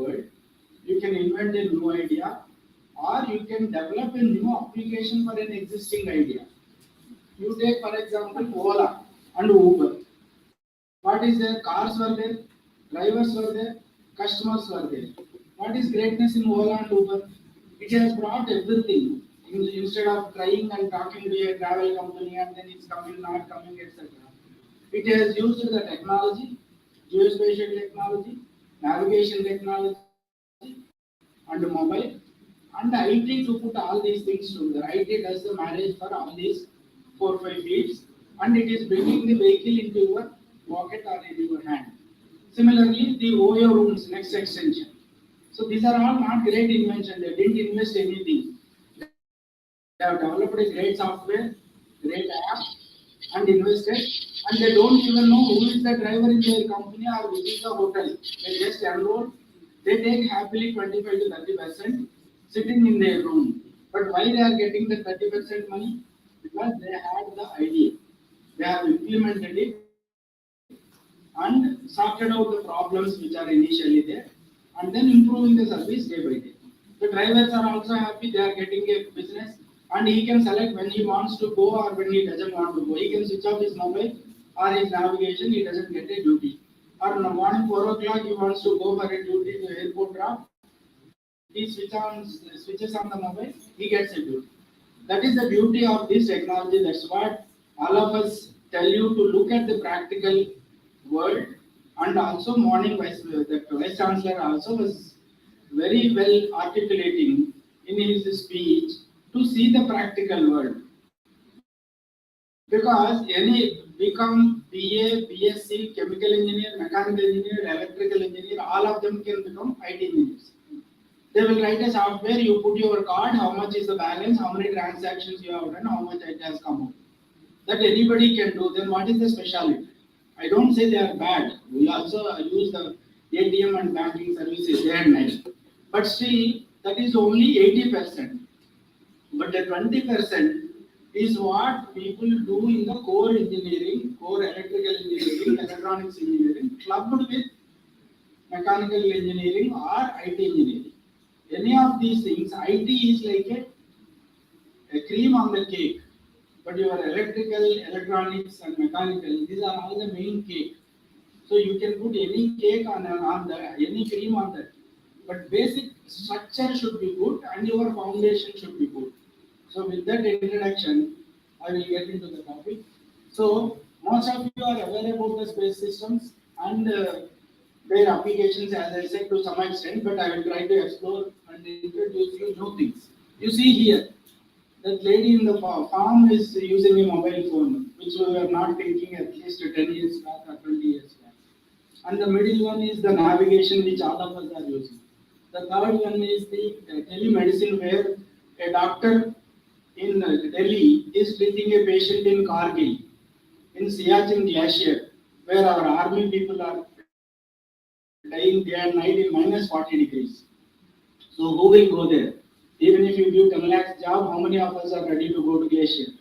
world. You can invent a new idea, or you can develop a new application for an existing idea. You take, for example, Ola and Uber. What is there? Cars were there, drivers were there, customers were there. What is greatness in Ola and Uber? It has brought everything. Instead of trying and talking to a travel company and then it's coming, not coming, etc. It has used the technology, geospatial technology, navigation technology, and mobile, and IT to put all these things together. IT does the marriage for all these 4-5 fields, and it is bringing the vehicle into your pocket or in your hand. Similarly, the OYO rooms, next extension. So these are all not great invention. They didn't invest anything. They have developed a great software, great app, and invested, and they don't even know who is the driver in their company or which is the hotel. They just enroll. They take happily 25 to 30% sitting in their room. But why they are getting the 30% money? Because they had the idea. They have implemented it and sorted out the problems which are initially there, and then improving the service day by day. The drivers are also happy, they are getting a business, and he can select when he wants to go or when he doesn't want to go. He can switch off his mobile or his navigation, he doesn't get a duty. Or in the morning 4 o'clock, he wants to go for a duty to airport drop, he switches on the mobile, he gets a duty. That is the beauty of this technology. That's what all of us tell you to look at the practical world. And also morning the vice chancellor also was very well articulating in his speech to see the practical world. Because any become BA, BSc, chemical engineer, mechanical engineer, electrical engineer, all of them can become IT engineers. They will write a software, you put your card, how much is the balance, how many transactions you have done, how much it has come out. That anybody can do, then what is the specialty? I don't say they are bad. We also use the ATM and banking services day and night. But still, that is only 80%. But the 20% is what people do in the core engineering, core electrical engineering, electronics engineering, clubbed with mechanical engineering or IT engineering. Any of these things, IT is like a cream on the cake. But your electrical, electronics, and mechanical, these are all the main cake. So you can put any cake on any cream on that. But basic structure should be good and your foundation should be good. So with that introduction, I will get into the topic. So most of you are aware about the space systems and their applications, as I said, to some extent, but I will try to explore and introduce you new things. You see here, that lady in the farm is using a mobile phone, which we were not thinking at least 10 years back or 20 years back. And the middle one is the navigation, which all of us are using. The third one is the telemedicine, where a doctor in Delhi is treating a patient in Kargil, in Siachen Glacier, where our army people are dying day and night in minus 40 degrees. So who will go there? Even if you give 10 lakhs job, how many of us are ready to go to glacier?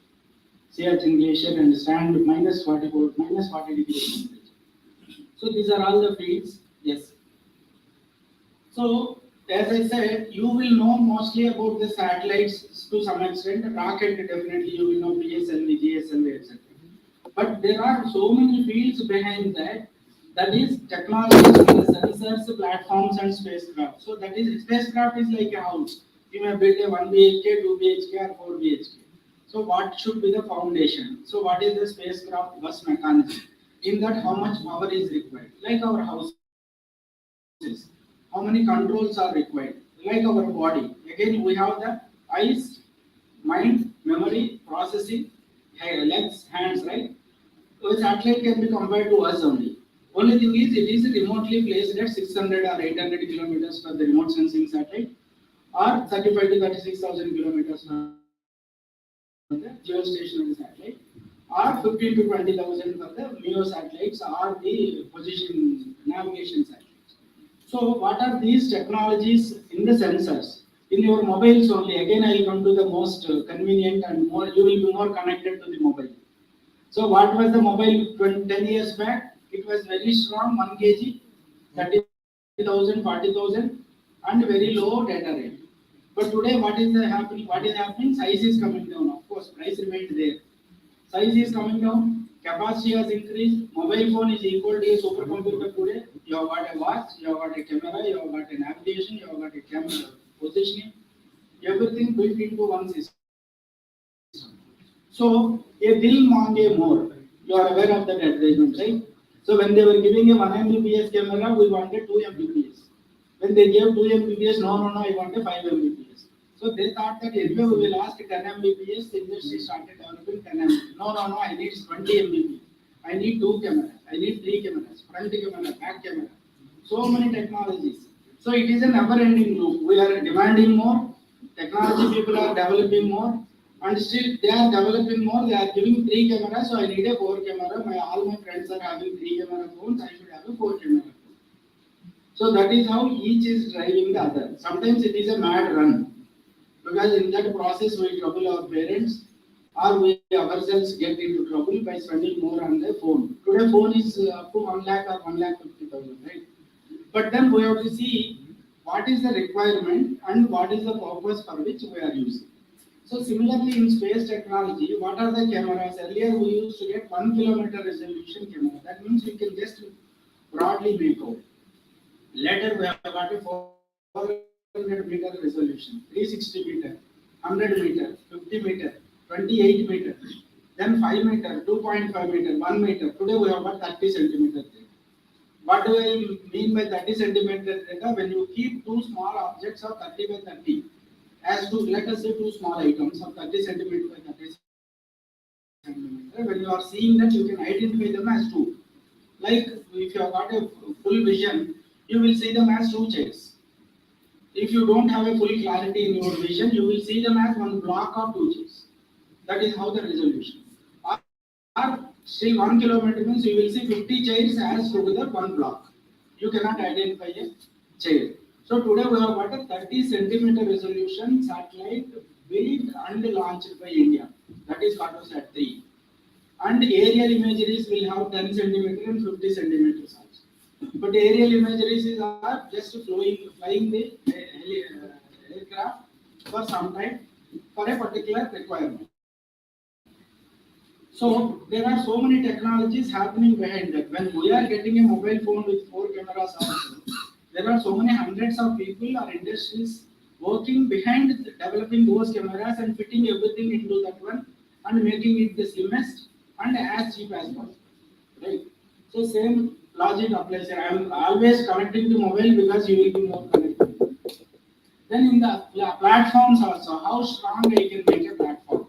Siachen Glacier and stand minus 40 degrees temperature. So these are all the fields. Yes. So as I said, you will know mostly about the satellites to some extent. Rocket, definitely you will know PSLV, GSLV, etc. But there are so many fields behind that. That is technologies, sensors, platforms, and spacecraft. So that is, spacecraft is like a house. You may build a 1 BHK, 2 BHK, or 4 BHK. So what should be the foundation? So what is the spacecraft bus mechanism? In that, how much power is required? Like our houses. How many controls are required? Like our body. Again, we have the eyes, mind, memory, processing, legs, hands, right? So a satellite can be compared to us only. Only thing is, it is remotely placed at 600 or 800 kilometers for the remote sensing satellite, or 35 to 36,000 kilometers for the geostationary satellite, or 15 to 20,000 for the MEO satellites or the position navigation satellites. So what are these technologies in the sensors? In your mobiles only, again I will come to the most convenient and more, you will be more connected to the mobile. So what was the mobile 10 years back? It was very strong, 1 kg, that is 30,000, 40,000, and very low data rate. But today, what is happening? What is happening? Size is coming down. Of course, price remains there. Size is coming down. Capacity has increased. Mobile phone is equal to a supercomputer today. You have got a watch. You have got a camera. You have got a navigation. You have got a camera positioning. Everything built into one system. So a bill mange more. You are aware of that advertisement, right? So when they were giving a 1 Mbps camera, we wanted 2 Mbps. When they gave 2 Mbps, no, I want a 5 Mbps. So they thought that anyway we will ask 10 Mbps, the industry started developing 10 Mbps. No, I need 20 Mbps. I need 2 cameras. I need 3 cameras, front camera, back camera. So many technologies. So it is a never-ending loop. We are demanding more. Technology people are developing more. And still they are developing more, they are giving 3 cameras, so I need a 4 camera. All my friends are having 3 camera phones, I should have a 4 camera phone. So that is how each is driving the other. Sometimes it is a mad run, because in that process we trouble our parents, or we ourselves get into trouble by spending more on the phone. Today phone is up to 1 lakh or 1,50,000, right? But then we have to see what is the requirement and what is the purpose for which we are using. So similarly in space technology, what are the cameras? Earlier we used to get 1 kilometer resolution camera. That means we can just broadly make out. Later we have got a 400 meter resolution, 360 meter, 100 meter, 50 meter, 28 meter, then 5 meter, 2.5 meter, 1 meter. Today we have got 30 centimeter data. What do I mean by 30 centimeter data? When you keep two small objects of 30 by 30, as to let us say two small items of 30 centimeter by 30 centimeter, when you are seeing that, you can identify them as two. Like if you have got a full vision, you will see them as two chairs. If you don't have a full clarity in your vision, you will see them as one block of two chairs. That is how the resolution. Or still 1 kilometer means you will see 50 chairs as together one block. You cannot identify a chair. So today we have got a 30 centimeter resolution satellite built and launched by India. That is Cartosat 3. And aerial imageries will have 10 centimeter and 50 centimeters also. But aerial imageries are just flying the aircraft for some time for a particular requirement. So there are so many technologies happening behind that. When we are getting a mobile phone with 4 cameras also, there are so many hundreds of people or industries working behind developing those cameras and fitting everything into that one and making it the slimmest and as cheap as possible. Right? So same logic applies here. I am always connecting to mobile because you will be more connected. Then in the platforms also, how strong I can make a platform.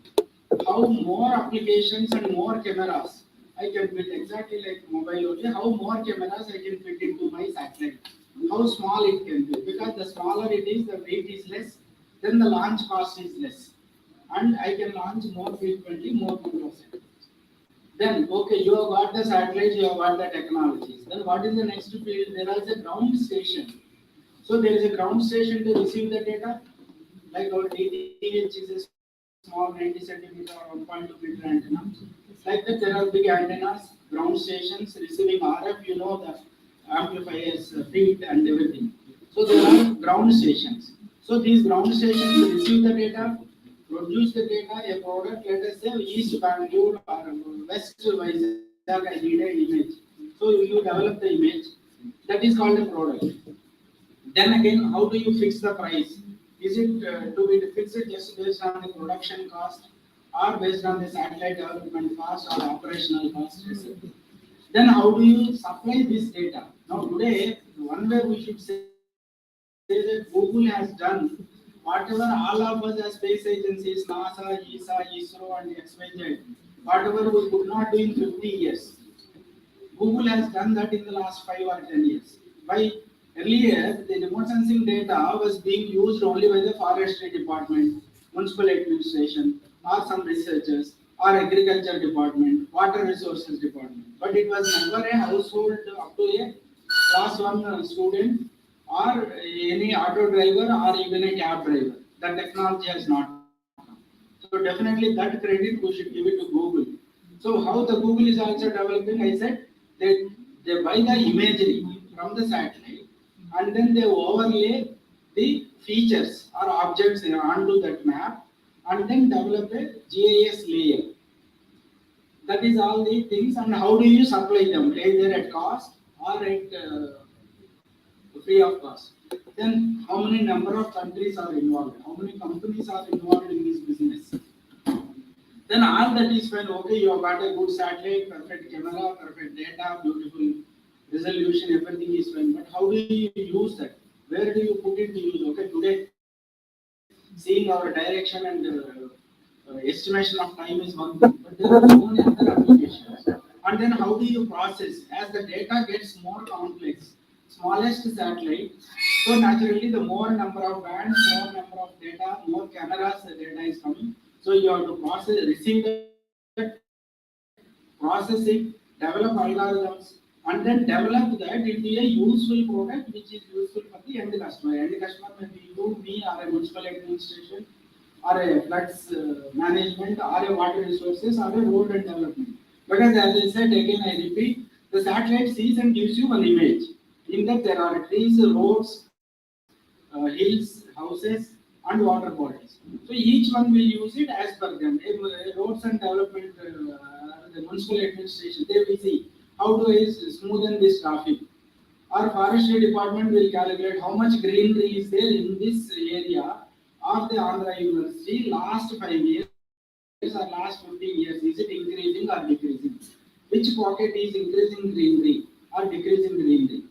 How more applications and more cameras I can build exactly like mobile only. How more cameras I can fit into my satellite. How small it can be, because the smaller it is, the weight is less, then the launch cost is less, and I can launch more frequently, more number of satellites. Then okay, you have got the satellites, you have got the technologies. Then what is the next field? There is a ground station. So there is a ground station to receive the data, like our tedx is a small 90 centimeter or 1.2 meter antenna. Like that, there are big antennas, ground stations receiving RF, you know, the amplifiers, feed, and everything. So there are ground stations. So these ground stations receive the data, produce the data, a product, let us say East Bangalore or West Visakhapatnam, I need an image. So you develop the image, that is called a product. Then again, how do you fix the price? Is it to be fixed just based on the production cost or based on the satellite development cost or operational cost? Then how do you supply this data? Now today, one way we should say that Google has done whatever all of us as space agencies, NASA, ESA, ISRO and XYZ, whatever we could not do in 50 years. Google has done that in the last 5 or 10 years. By earlier, the remote sensing data was being used only by the forestry department, municipal administration, or some researchers, or agriculture department, water resources department. But it was never a household up to a class 1 student or any auto driver or even a cab driver. The technology has not come. So definitely that credit we should give it to Google. So how the Google is also developing, I said, they buy the imagery from the satellite and then they overlay the features or objects onto that map, and then develop a GIS layer. That is all the things. And how do you supply them? Either at cost or at free of cost. Then how many number of countries are involved? How many companies are involved in this business? Then all that is fine. Okay, you have got a good satellite, perfect camera, perfect data, beautiful resolution, everything is fine. But how do you use that? Where do you put it to use? Okay, today seeing our direction and estimation of time is one thing, but there are so many other applications. And then how do you process? As the data gets more complex, smallest satellite, so naturally the more number of bands, more number of data, more cameras the data is coming. So you have to process, receive that, process it, develop algorithms, and then develop that into a useful product which is useful for the end customer. End customer may be you, me, or a municipal administration, or a floods management, or a water resources, or a road and development. Because as I said again, I repeat, the satellite sees and gives you one image. In that there are trees, roads, hills, houses, and water bodies. So each one will use it as per them. Roads and development, the municipal administration, they will see how do I smoothen this traffic. Our forestry department will calculate how much greenery is there in this area of the Andhra University last 5 years or last 15 years. Is it increasing or decreasing? Which pocket is increasing greenery or decreasing greenery?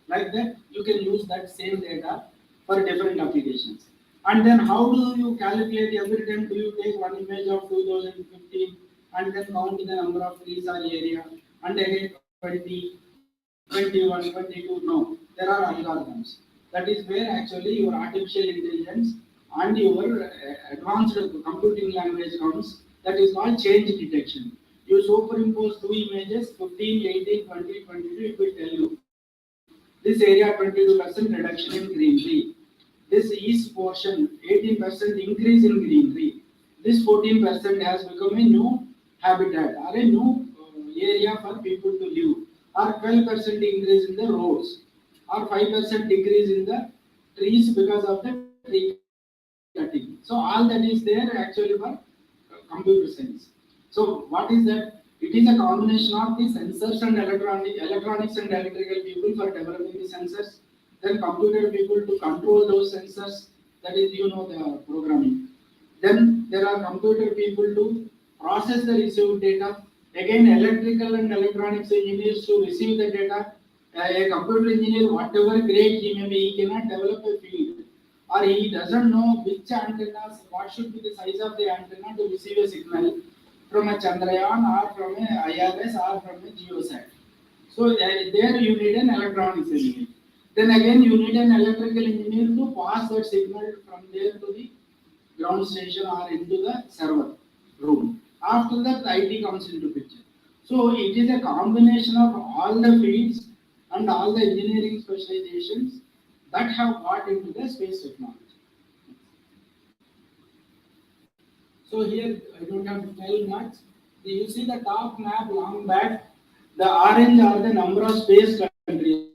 Like that, you can use that same data for different applications. And then how do you calculate? Every time do you take one image of 2015 and then count the number of trees or area, and again 20, 21, 22? No, there are algorithms. That is where actually your artificial intelligence and your advanced computing language comes. That is called change detection. You superimpose two images, 15, 18, 20, 22, it will tell you this area 22% reduction in greenery. This east portion 18% increase in greenery. This 14% has become a new habitat or a new area for people to live. Or 12% increase in the roads. Or 5% decrease in the trees because of the tree cutting. So all that is there actually for computer science. So what is that? It is a combination of the sensors and electronics and electrical people for developing the sensors, then computer people to control those sensors, that is the programming. Then there are computer people to process the received data, again electrical and electronics engineers to receive the data. A computer engineer, whatever grade he may be, he cannot develop a field, or he doesn't know which antennas, what should be the size of the antenna to receive a signal from a Chandrayaan or from a IRS or from a GeoSat. So there you need an electronics engineer. Then again you need an electrical engineer to pass that signal from there to the ground station or into the server room. After that, the IT comes into picture. So it is a combination of all the fields and all the engineering specializations that have got into the space technology. So here I don't have to tell much. You see the top map long back. The orange are the number of space countries.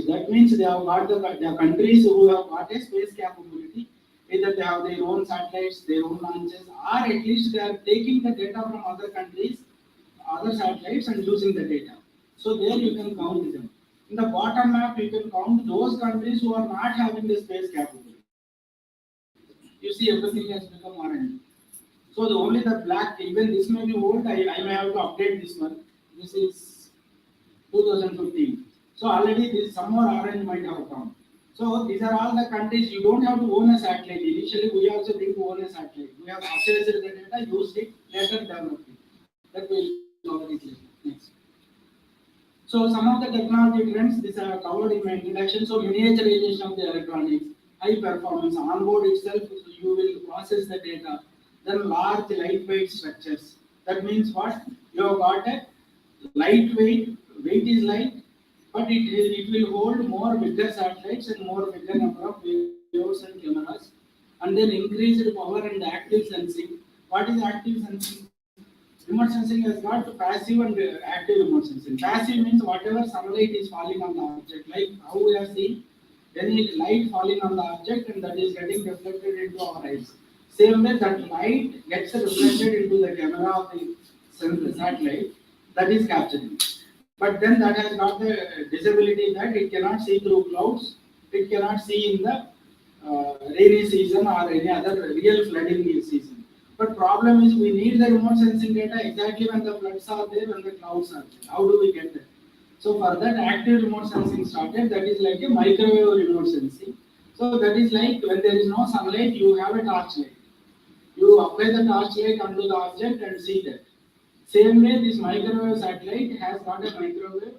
That means they have got the countries who have got a space capability. Either they have their own satellites, their own launches, or at least they are taking the data from other countries, other satellites, and using the data. So there you can count them. In the bottom map, you can count those countries who are not having the space capability. You see everything has become orange. So the only the black, even this may be old, I may have to update this one. This is 2015. So already this some more orange might have come. So these are all the countries. You don't have to own a satellite. Initially, we also didn't own a satellite. We have purchased the data, used it, later developed it. That will cover it later. Next. So some of the technology trends, these are covered in my introduction. So miniaturization of the electronics, high performance, onboard itself, so you will process the data. Then large lightweight structures. That means what? You have got a lightweight, weight is light, but it will hold more bigger satellites and more bigger number of videos and cameras. And then increased power and active sensing. What is active sensing? Remote sensing has got passive and active remote sensing. Passive means whatever sunlight is falling on the object, like how we are seeing any light falling on the object and that is getting reflected into our eyes. Same way that light gets reflected into the camera of the satellite that is capturing. But then that has got the disability that it cannot see through clouds, it cannot see in the rainy season or any other real flooding season. But problem is we need the remote sensing data exactly when the floods are there, when the clouds are there. How do we get that? So for that active remote sensing started, that is like a microwave remote sensing. So that is like when there is no sunlight, you have a torch light. You apply the torch light onto the object and see that. Same way, this microwave satellite has got a microwave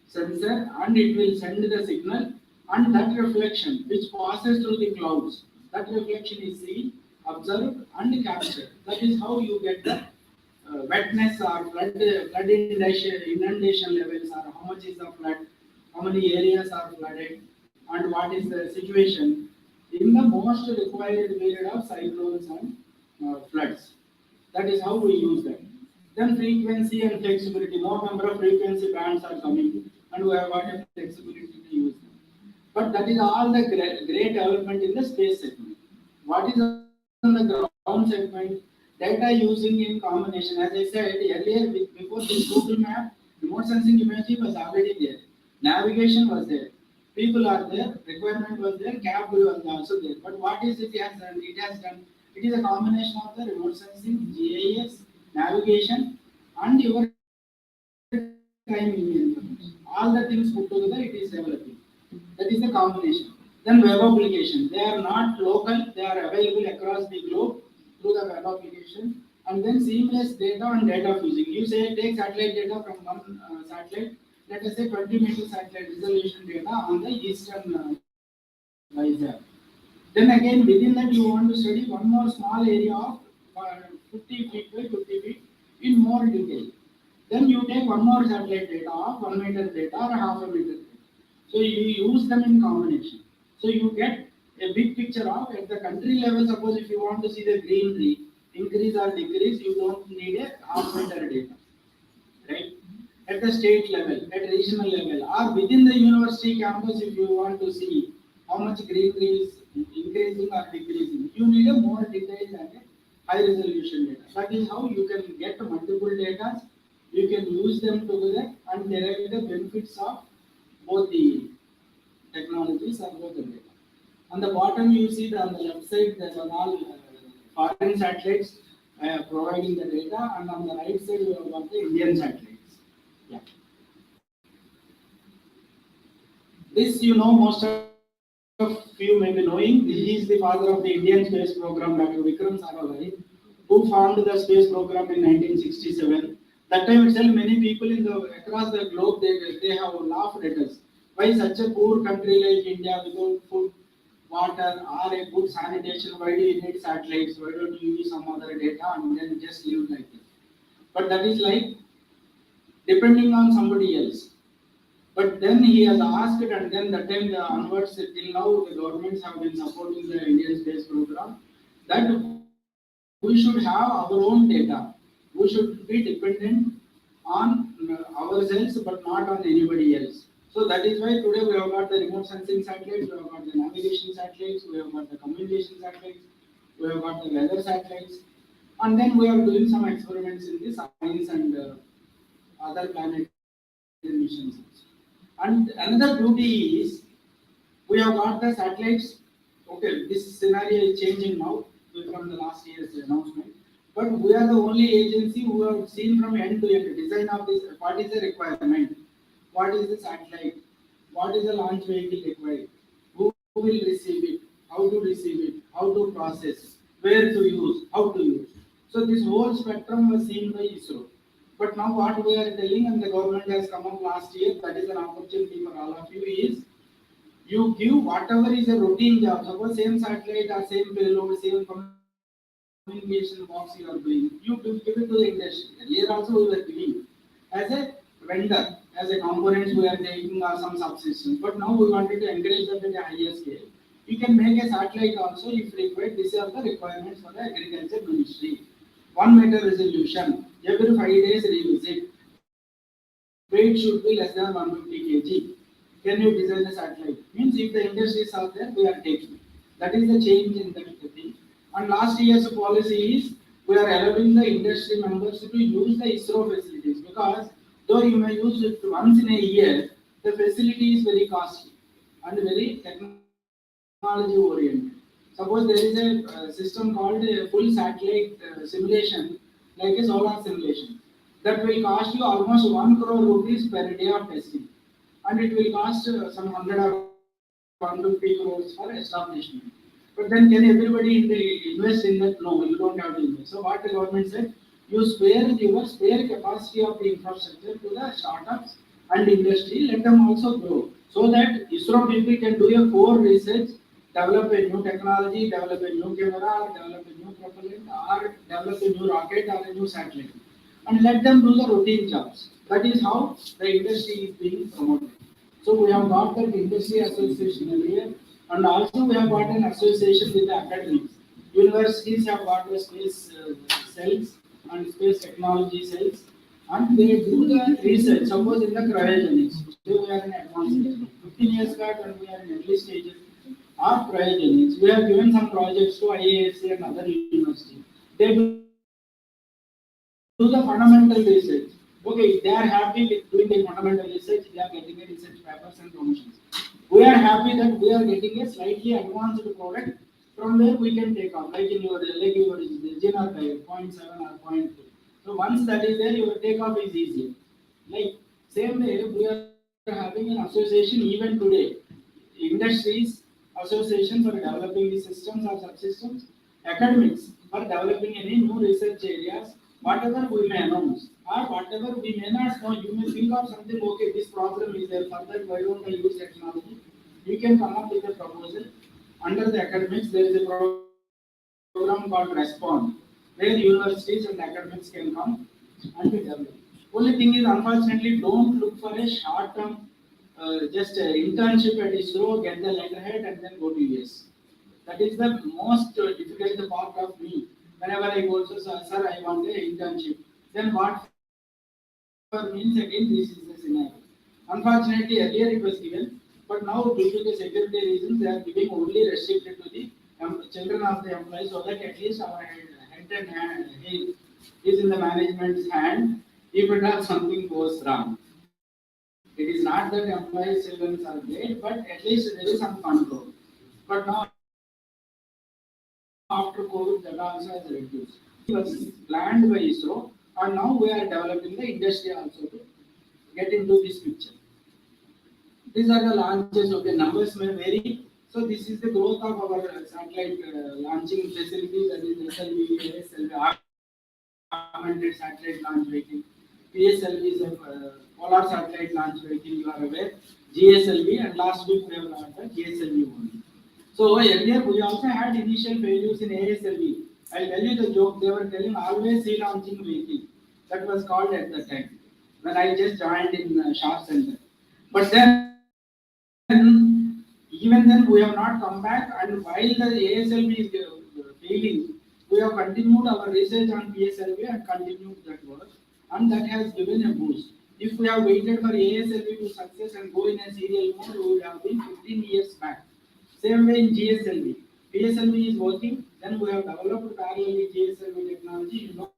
sensor and it will send the signal and that reflection which passes through the clouds, that reflection is seen, observed and captured. That is how you get the wetness or flood inundation levels or how much is the flood, how many areas are flooded and what is the situation in the most required period of cyclones and floods. That is how we use them. Then frequency and flexibility. More number of frequency bands are coming, and we have got a flexibility to use them. But that is all the great development in the space segment. What is on the ground segment? Data using in combination. As I said earlier, before this Google map, remote sensing imaging was already there. Navigation was there. People are there. Requirement was there. CAP was also there. But what is it has done? It has done. It is a combination of the remote sensing, GIS, navigation, and your time information. All the things put together, it is developing. That is the combination. Then web application. They are not local. They are available across the globe through the web application. And then seamless data and data fusing. You say take satellite data from one satellite. Let us say 20-meter satellite resolution data on the eastern Visakhapatnam. Then again, within that, you want to study one more small area of 50 feet by 50 feet in more detail. Then you take one more satellite data of 1 meter data or half a meter data. So you use them in combination. So you get a big picture of at the country level. Suppose if you want to see the greenery increase or decrease, you don't need a half meter data, right? At the state level, at regional level, or within the university campus, if you want to see how much greenery is increasing or decreasing, you need a more detailed and a high resolution data. That is how you can get multiple data. You can use them together and derive the benefits of both the technologies or both the data. On the bottom, you see that on the left side, there are all foreign satellites providing the data, and on the right side, we have got the Indian satellites. Yeah. This, most of you may be knowing. He is the father of the Indian space program, Dr. Vikram Sarabhai, who founded the space program in 1967. That time itself, many people across the globe they have laughed at us. Why such a poor country like India without food, water, or a good sanitation? Why do you need satellites? Why don't you use some other data and then just live like this? But that is like depending on somebody else. But then he has asked, and then that time onwards till now, the governments have been supporting the Indian space program that we should have our own data. We should be dependent on ourselves, but not on anybody else. So that is why today we have got the remote sensing satellites, we have got the navigation satellites, we have got the communication satellites, we have got the weather satellites, and then we are doing some experiments in the science and other planetary missions. And another beauty is we have got the satellites. Okay, this scenario is changing now from the last year's announcement. But we are the only agency who have seen from end to end design of this. What is the requirement? What is the satellite? What is the launch vehicle required? Who will receive it? How to receive it? How to process? Where to use? How to use? So this whole spectrum was seen by ISRO. But now what we are telling, and the government has come up last year, that is an opportunity for all of you, is you give whatever is a routine job. Suppose same satellite or same payload, same communication box you are doing, you give it to the industry. Here also we were giving as a vendor, as a components we are taking or some subsystems. But now we wanted to encourage them at a higher scale. You can make a satellite also if required. These are the requirements for the agriculture ministry. 1 meter resolution, every 5 days revisit. Weight should be less than 150 kg. Can you design a satellite? Means if the industries are there, we are taking. That is the change in that thing. And last year's policy is we are allowing the industry members to use the ISRO facilities, because though you may use it once in a year, the facility is very costly and very technology oriented. Suppose there is a system called a full satellite simulation, like a solar simulation, that will cost you almost 1 crore rupees per day of testing, and it will cost some 100 or 150 crores for establishment. But then can everybody invest in that? No, you don't have to invest. So what the government said, you spare your spare capacity of the infrastructure to the startups and industry, let them also grow. So that ISRO people can do a core research, develop a new technology, develop a new camera, develop a new propellant, or develop a new rocket or a new satellite. And let them do the routine jobs. That is how the industry is being promoted. So we have got that industry association earlier, and also we have got an association with the academics. Universities have got the space cells and space technology cells, and they do the research. Suppose in the cryogenics, today we are in advanced stage. 15 years back when we are in early stages of cryogenics, we have given some projects to IASC and other universities. They do the fundamental research. Okay, they are happy with doing the fundamental research, they are getting a research papers and promotions. We are happy that we are getting a slightly advanced product from where we can take off, like in your GINR 0.7 or 0.2. So once that is there, your takeoff is easier. Like same way, we are having an association even today. Industries association for developing the systems or subsystems, academics for developing any new research areas, whatever we may announce or whatever we may not know. You may think of something, okay, this problem is there, for that why don't I use technology? You can come up with a proposal. Under the academics, there is a program called Respond, where universities and academics can come and develop. Only thing is, unfortunately, don't look for a short-term just internship at ISRO, get the letterhead, and then go to US. That is the most difficult part of me. Whenever I go to sir, I want an internship. Then what for means again, this is the scenario. Unfortunately, earlier it was given, but now due to the security reasons, they are giving only restricted to the children of the employees, so that at least our head and hand is in the management's hand. If it has something goes wrong, it is not that employees' children are great, but at least there is some control. But now after COVID, that also has reduced. It was planned by ISRO, and now we are developing the industry also to get into this picture. These are the launches. Okay, numbers may vary. So this is the growth of our satellite launching facilities. That is SLV, ASLV, augmented satellite launch vehicle. PSLV is a polar satellite launch vehicle. You are aware. GSLV, and last week we have launched the GSLV only. So earlier we also had initial failures in ASLV. I'll tell you the joke. They were telling always sea launching vehicle. That was called at the time when I just joined in Sharp Center. But then even then we have not come back, and while the ASLV is failing, we have continued our research on PSLV and continued that work, and that has given a boost. If we have waited for ASLV to success and go in a serial mode, we would have been 15 years back. Same way in GSLV. PSLV is working, then we have developed parallelly GSLV technology. You know,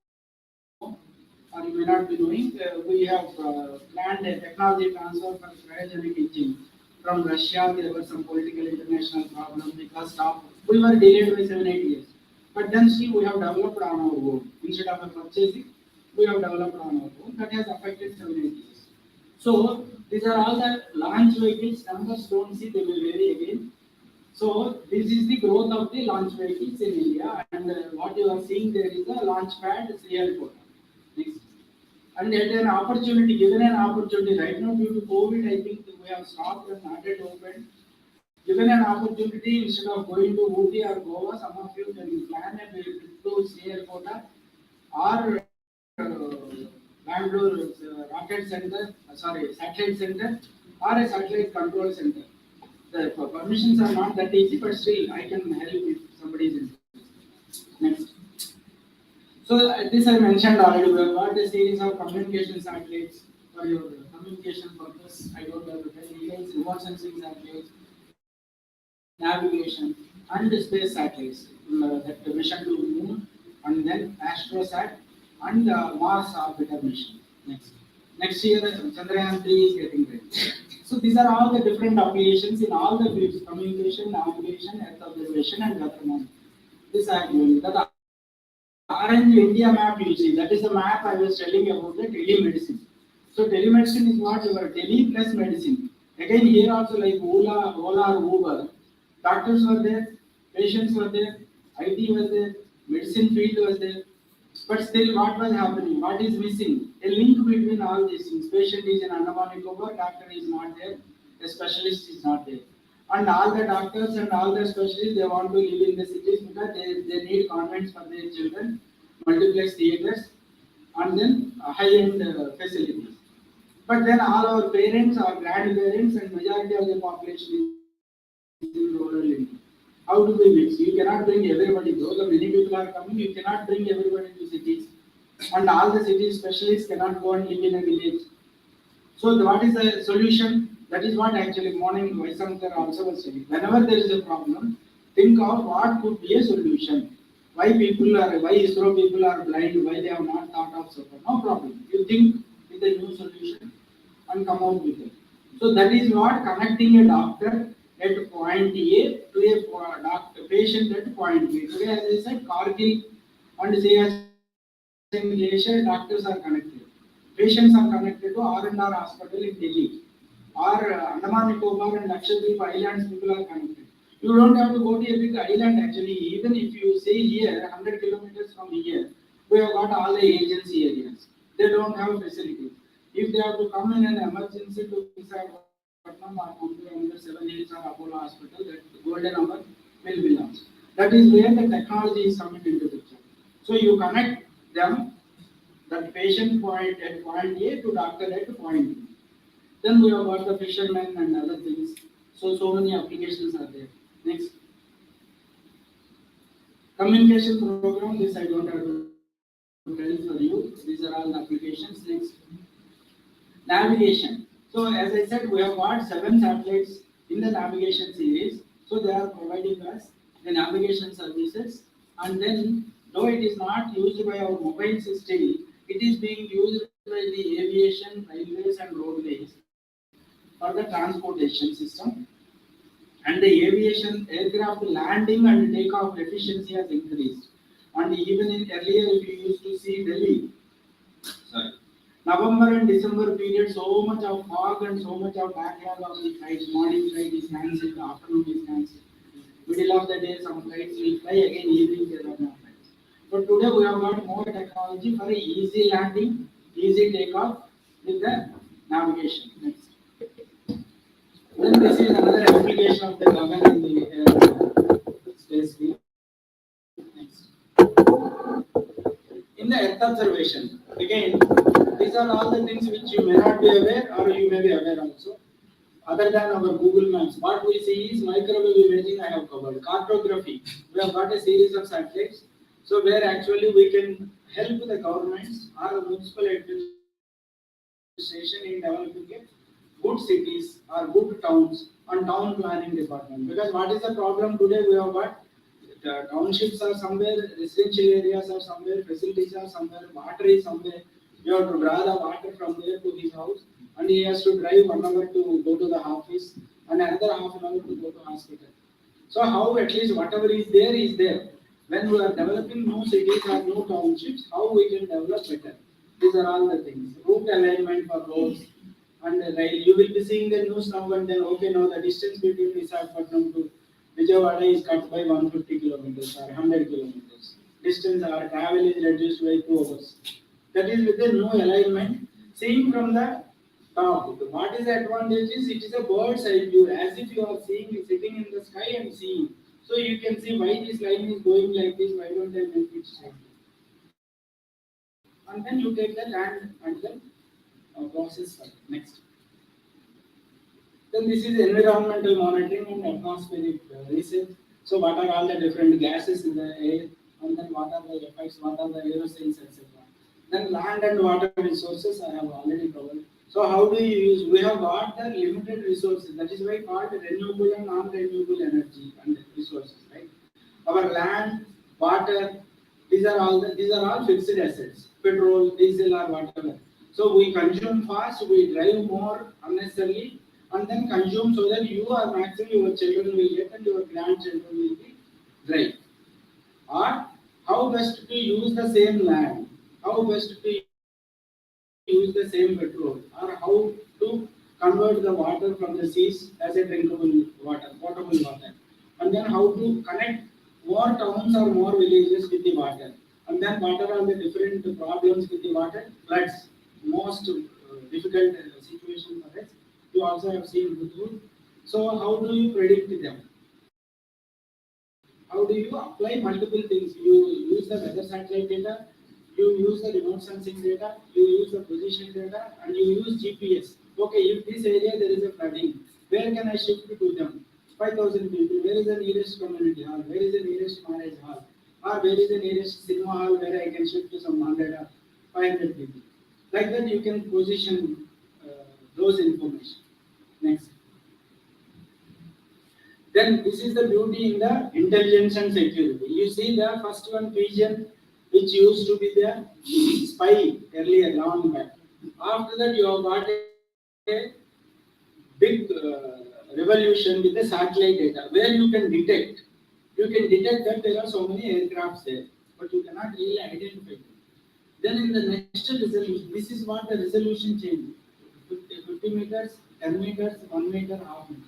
or you may not be knowing, we have planned a technology transfer for cryogenic engine. From Russia, there were some political international problems because of, we were delayed by 7-8 years. But then still we have developed on our own. Instead of purchasing, we have developed on our own. That has affected 7-8 years. So these are all the launch vehicles. Numbers don't see, they will vary again. So this is the growth of the launch vehicles in India, and what you are seeing there is a launch pad Sriharikota. Next. And at an opportunity, given an opportunity, right now due to COVID, I think we have stopped and not yet opened. Given an opportunity, instead of going to Ooty or Goa, some of you can plan a trip to Sriharikota or Bangalore rocket center, satellite center, or a satellite control center. The permissions are not that easy, but still I can help if somebody is interested. Next. So this I mentioned already. We have got a series of communication satellites. for your communication purpose. I don't have to tell details, remote sensing satellites, navigation, and space satellites. That mission to moon, and then astrosat and Mars orbiter mission. Next year, Chandrayaan 3 is getting ready. So these are all the different applications in all the fields: communication, navigation, earth observation, and weather monitoring. This I have given. That orange India map you see, that is the map I was telling about the telemedicine. So telemedicine is what your tele plus medicine. Again here also like Ola or Uber, doctors were there, patients were there, IT was there, medicine field was there. But still what was happening? What is missing? A link between all these things. Patient is in Andaman Nicobar, doctor is not there, a specialist is not there. And all the doctors and all the specialists, they want to live in the cities because they need convents for their children, multiplex theaters, and then high-end facilities. But then all our parents, our grandparents, and majority of the population is in rural India. How do we mix? You cannot bring everybody. Though the many people are coming, you cannot bring everybody to cities. And all the city specialists cannot go and live in a village. So what is the solution? That is what actually morning Visakhapatnam also was saying. Whenever there is a problem, think of what could be a solution. Why ISRO people are blind, why they have not thought of support. No problem. You think with a new solution and come out with it. So that is what connecting a doctor at point A to a patient at point B. Today, as I said, Kargil and Siachen Glacier, doctors are connected. Patients are connected to R&R hospital in Delhi. Or Andaman Nicobar and Lakshadweep Islands, people are connected. You don't have to go to a big island actually. Even if you say here, 100 kilometers from here, we have got all the agency areas. They don't have facilities. If they have to come in an emergency to Visakhapatnam or come to another 7 Hills or Apollo Hospital, that golden hour will be launched. That is where the technology is coming into the picture. So you connect them, that patient point at point A to doctor at point B. Then we have got the fishermen and other things. So many applications are there. Next. Communication program, this I don't have to tell for you. These are all the applications. Next. Navigation. So as I said, we have got 7 satellites in the navigation series. So they are providing us the navigation services. And then, though it is not used by our mobile system, it is being used by the aviation, railways and roadways for the transportation system. And the aviation aircraft landing and takeoff efficiency has increased. And even in earlier, if you used to see Delhi, November and December period, so much of fog and so much of backlog of the flights. Morning flight is cancelled, afternoon is cancelled. Middle of the day, some flights will fly, again evening there are no flights. But today we have got more technology for easy landing, easy takeoff with the navigation. Next. Then this is another application of the Gagan in the space field. Next. In the earth observation, again, these are all the things which you may not be aware or you may be aware also. Other than our Google Maps, what we see is microwave imaging I have covered. Cartography, we have got a series of satellites. So where actually we can help the governments or the municipal administration in developing good cities or good towns and town planning department. Because what is the problem today? We have got the townships are somewhere, residential areas are somewhere, facilities are somewhere, water is somewhere. You have to draw the water from there to his house, and he has to drive 1 hour to go to the office and another half an hour to go to hospital. So how at least whatever is there is there. When we are developing new cities or new townships, how we can develop better. These are all the things. Route alignment for roads and rail. You will be seeing the news now and then. Okay, now the distance between Visakhapatnam to Vijayawada is cut by 150 kilometers or 100 kilometers. Distance or travel is reduced by 2 hours. That is with the new alignment. Seeing from the top. What is the advantage is it is a bird's eye view, as if you are seeing sitting in the sky and seeing. So you can see why this line is going like this, why don't I make it straight? And then you take the land and then process further. Next. Then this is environmental monitoring and atmospheric research. So what are all the different gases in the air, and then what are the effects, what are the aerosols, etc. Then land and water resources I have already covered. So how do you use? We have got the limited resources. That is why called renewable and non-renewable energy and resources, right? Our land, water, these are all fixed assets. Petrol, diesel, or whatever. So we consume fast, we drive more unnecessarily, and then consume so that you are maximum your children will get and your grandchildren will be drive. Or how best to use the same land? How best to use the same petrol? Or how to convert the water from the seas as a drinkable water, potable water? And then how to connect more towns or more villages with the water? And then what are all the different problems with the water? Floods, most difficult situation for us. You also have seen before. So how do you predict them? How do you apply multiple things? You use the weather satellite data, you use the remote sensing data, you use the position data, and you use GPS. Okay, if this area there is a flooding, where can I shift to them? 5,000 people. Where is the nearest community hall? Where is the nearest marriage hall? Or where is the nearest cinema hall where I can shift to some 100 or 500 people? Like that, you can position those information. Next. Then this is the beauty in the intelligence and security. You see the first one vision, which used to be the spy earlier, long back. After that, you have got a big revolution with the satellite data, where you can detect. You can detect that there are so many aircrafts there, but you cannot really identify them. Then in the next resolution, this is what the resolution changed. 50 meters, 10 meters, 1 meter, half meter.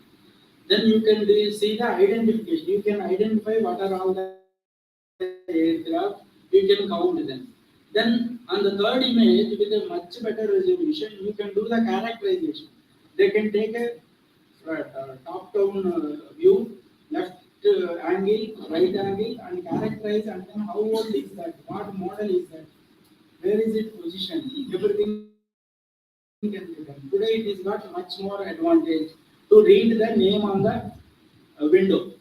Then you can see the identification. You can identify what are all the aircraft. You can count them. Then on the third image with a much better resolution, you can do the characterization. They can take a top-down view, left angle, right angle, and characterize and then how old is that, what model is that, where is it positioned. Everything can be done. Today it is got much more advantage to read the name on the window.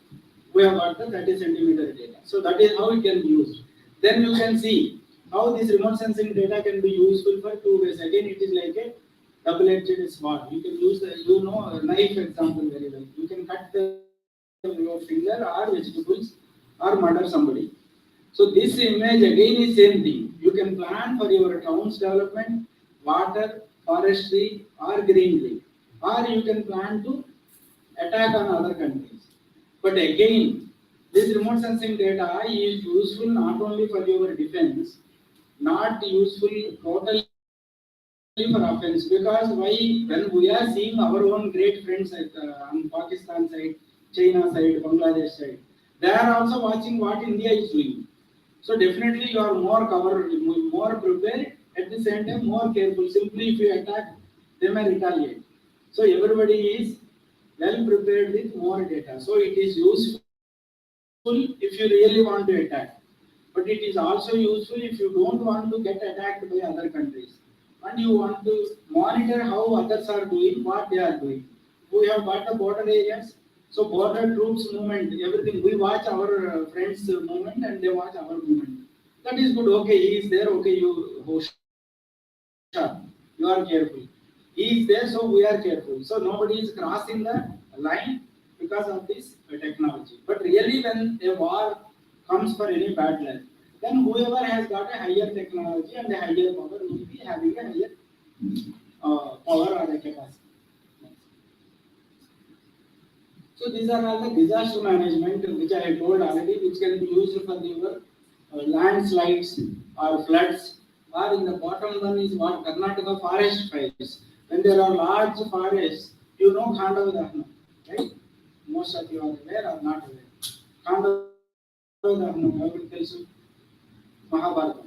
We have got the 30 centimeter data. So that is how it can be used. Then you can see how this remote sensing data can be useful for two ways. Again, it is like a double-edged sword. You can use the, a knife example very well. You can cut your finger or vegetables or murder somebody. So this image again is same thing. You can plan for your town's development, water, forestry, or greenery, or you can plan to attack on other countries. But again, this remote sensing data is useful not only for your defense, not useful totally for offense. Because why? When we are seeing our own great friends on Pakistan side, China side, Bangladesh side, they are also watching what India is doing. So definitely you are more covered, more prepared, at the same time more careful. Simply if you attack, they may retaliate. So everybody is well prepared with more data. So it is useful if you really want to attack. But it is also useful if you don't want to get attacked by other countries. And you want to monitor how others are doing, what they are doing. We have got the border areas. So border troops movement, everything. We watch our friends' movement and they watch our movement. That is good. Okay, he is there. Okay, you sharp. You are careful. He is there, so we are careful. So nobody is crossing the line because of this technology. But really, when a war comes for any bad luck, then whoever has got a higher technology and a higher power will be having a higher power or a capacity. So these are all the disaster management which I have told already, which can be used for your landslides or floods. Or in the bottom one is what Karnataka forest fires. When there are large forests, you know Khandava, right? Most of you are aware or not aware. Khandava, everybody tells you Mahabharata.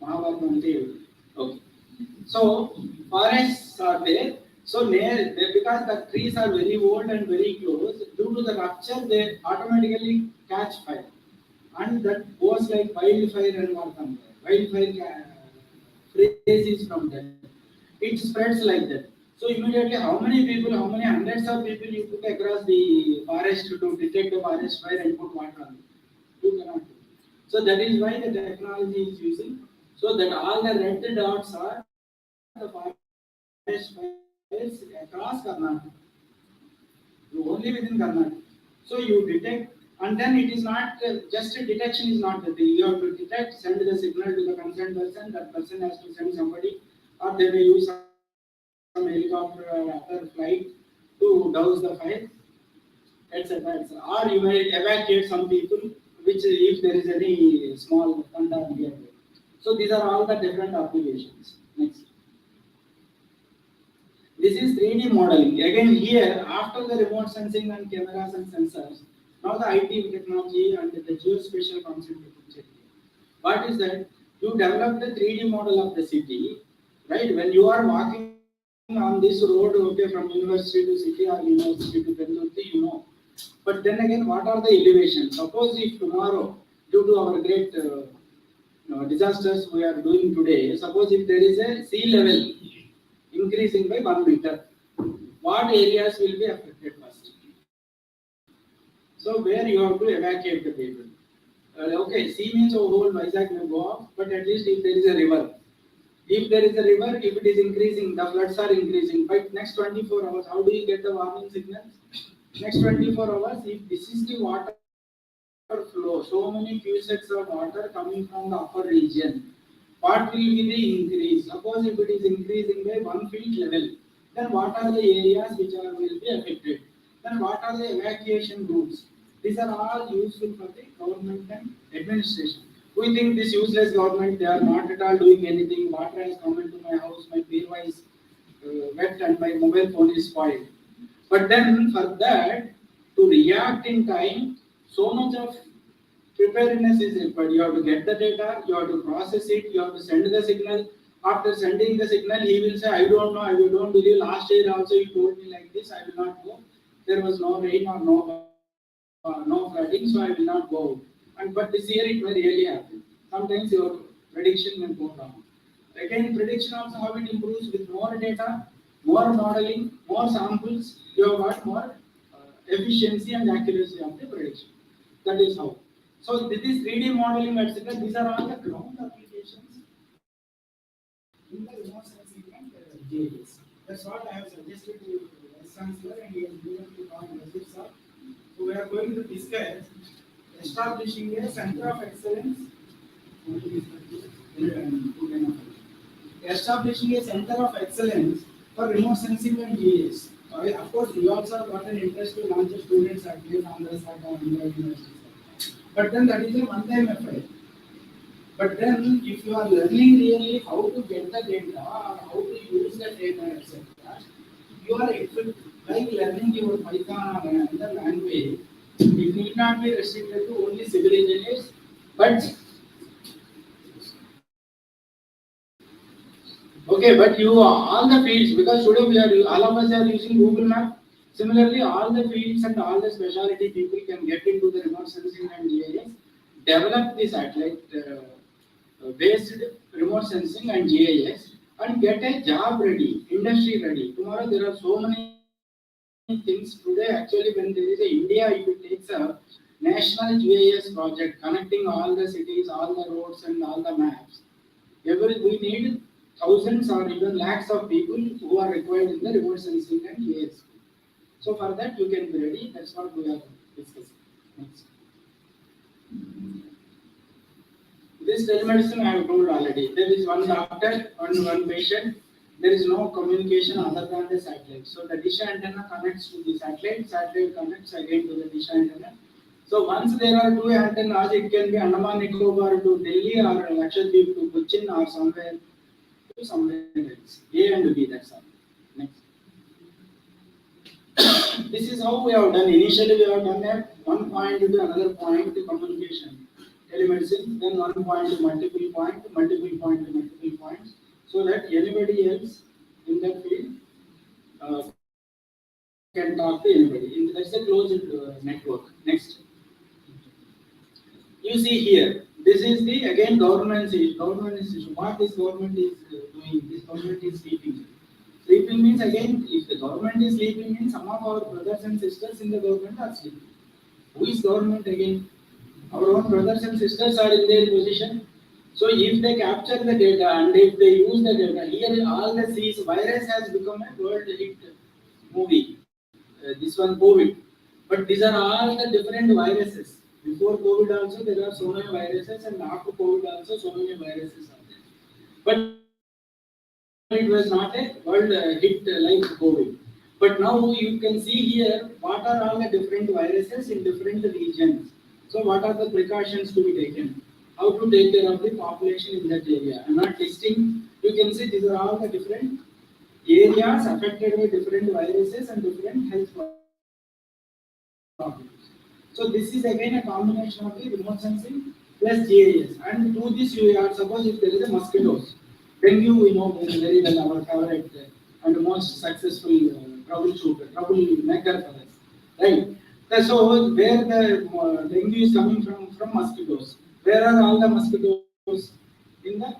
Mahabharata ante okay. So forests are there. So because the trees are very old and very close, due to the rupture, they automatically catch fire, and that goes like wildfire and what from there. Wildfire phrase is from that. It spreads like that. So immediately, how many people, how many hundreds of people you put across the forest to detect the forest fire and put water on it? You cannot do. So that is why the technology is using, so that all the red dots are the forest fires across Karnataka, only within Karnataka. So you detect, and then it is not just a detection is not the thing. You have to detect, send the signal to the concerned person. That person has to send somebody, or they may use some helicopter or other flight to douse the fire, etc. etc. Or you may evacuate some people, which if there is any small thunder nearby. So these are all the different applications. Next. This is 3D modeling. Again, here, after the remote sensing and cameras and sensors, now the IT technology and the geospatial concept is here. What is that? You develop the 3D model of the city, right? When you are walking on this road, okay, from university to city or university to Bengaluru, you know. But then again, what are the elevations? Suppose if tomorrow, due to our great disasters we are doing today, suppose if there is a sea level increasing by 1 meter, what areas will be affected first? So where you have to evacuate the people. Okay, sea means whole Vizag will go off, but at least if there is a river. If there is a river, if it is increasing, the floods are increasing. But next 24 hours, how do you get the warning signals? Next 24 hours, if this is the water flow, so many cusecs of water coming from the upper region, what will be the increase? Suppose if it is increasing by 1 feet level, then what are the areas which will be affected? Then what are the evacuation routes? These are all useful for the government and administration. We think this useless government, they are not at all doing anything. Water has come into my house, my birva is wet and my mobile phone is spoiled. But then for that, to react in time, so much of preparedness is required. You have to get the data, you have to process it, you have to send the signal. After sending the signal, he will say, I don't know, I don't believe. Last year also you told me like this, I will not go. There was no rain or no flooding, so I will not go. And but this year it may really happen. Sometimes your prediction may go wrong. Again, prediction also how it improves with more data, more modeling, more samples. You have got more efficiency and accuracy of the prediction. That is how. So this is 3D modeling, etc. These are all the ground applications in the remote sensing and GIS. That's what I have suggested to Vice Chancellor and he has given to our results. So we are going to discuss establishing a center of excellence. Establishing a center of excellence for remote sensing and GIS. Of course, we also got an interest to launch a student satellite, Andhra satellite, Andhra University. But then that is a one-time effort. But then, if you are learning really how to get the data or how to use the data, etc., you are equipped, like learning your Python or another language. It need not be restricted to only civil engineers, but okay, but you all the fields, because today we are all of us are using Google Map. Similarly, all the fields and all the specialty people can get into the remote sensing and GIS, develop the satellite based remote sensing and GIS, and get a job ready, industry ready. Tomorrow there are so many things today. Actually, when there is a India, if it takes a national GIS project connecting all the cities, all the roads, and all the maps, we need thousands or even lakhs of people who are required in the remote sensing and GIS. So for that you can be ready. That's what we are discussing. Next. This telemedicine I have told already. There is one doctor and one patient. There is no communication other than the satellite. So the dish antenna connects to the satellite. Satellite connects again to the dish antenna. So once there are two antennas, it can be Andaman Nicobar to Delhi or Lakshadweep to Cochin or somewhere to somewhere else. A and B. That's all. Next. This is how we have done. Initially, we have done at one point to another point to communication, telemedicine, then one point to multiple point to multiple points, so that anybody else in that field can talk to anybody. That's a closed network. Next. You see here, this is the again government issue. What this government is doing, this government is sleeping. Sleeping means again, if the government is sleeping, means some of our brothers and sisters in the government are sleeping. Who is government again? Our own brothers and sisters are in their position. So if they capture the data and if they use the data, here all the C's, virus has become a world hit movie. This one COVID. But these are all the different viruses. Before COVID also there are so many viruses, and after COVID also so many viruses are there. But it was not a world hit like COVID. But now you can see here what are all the different viruses in different regions. So what are the precautions to be taken? How to take care of the population in that area? I'm not listing. You can see these are all the different areas affected by different viruses and different health problems. So this is again a combination of the remote sensing plus GIS. And to this you are suppose if there is a mosquitoes, dengue we know very well our favorite and most successful troublemaker for us, right? So where the dengue is coming from mosquitoes. Where are all the mosquitoes? In the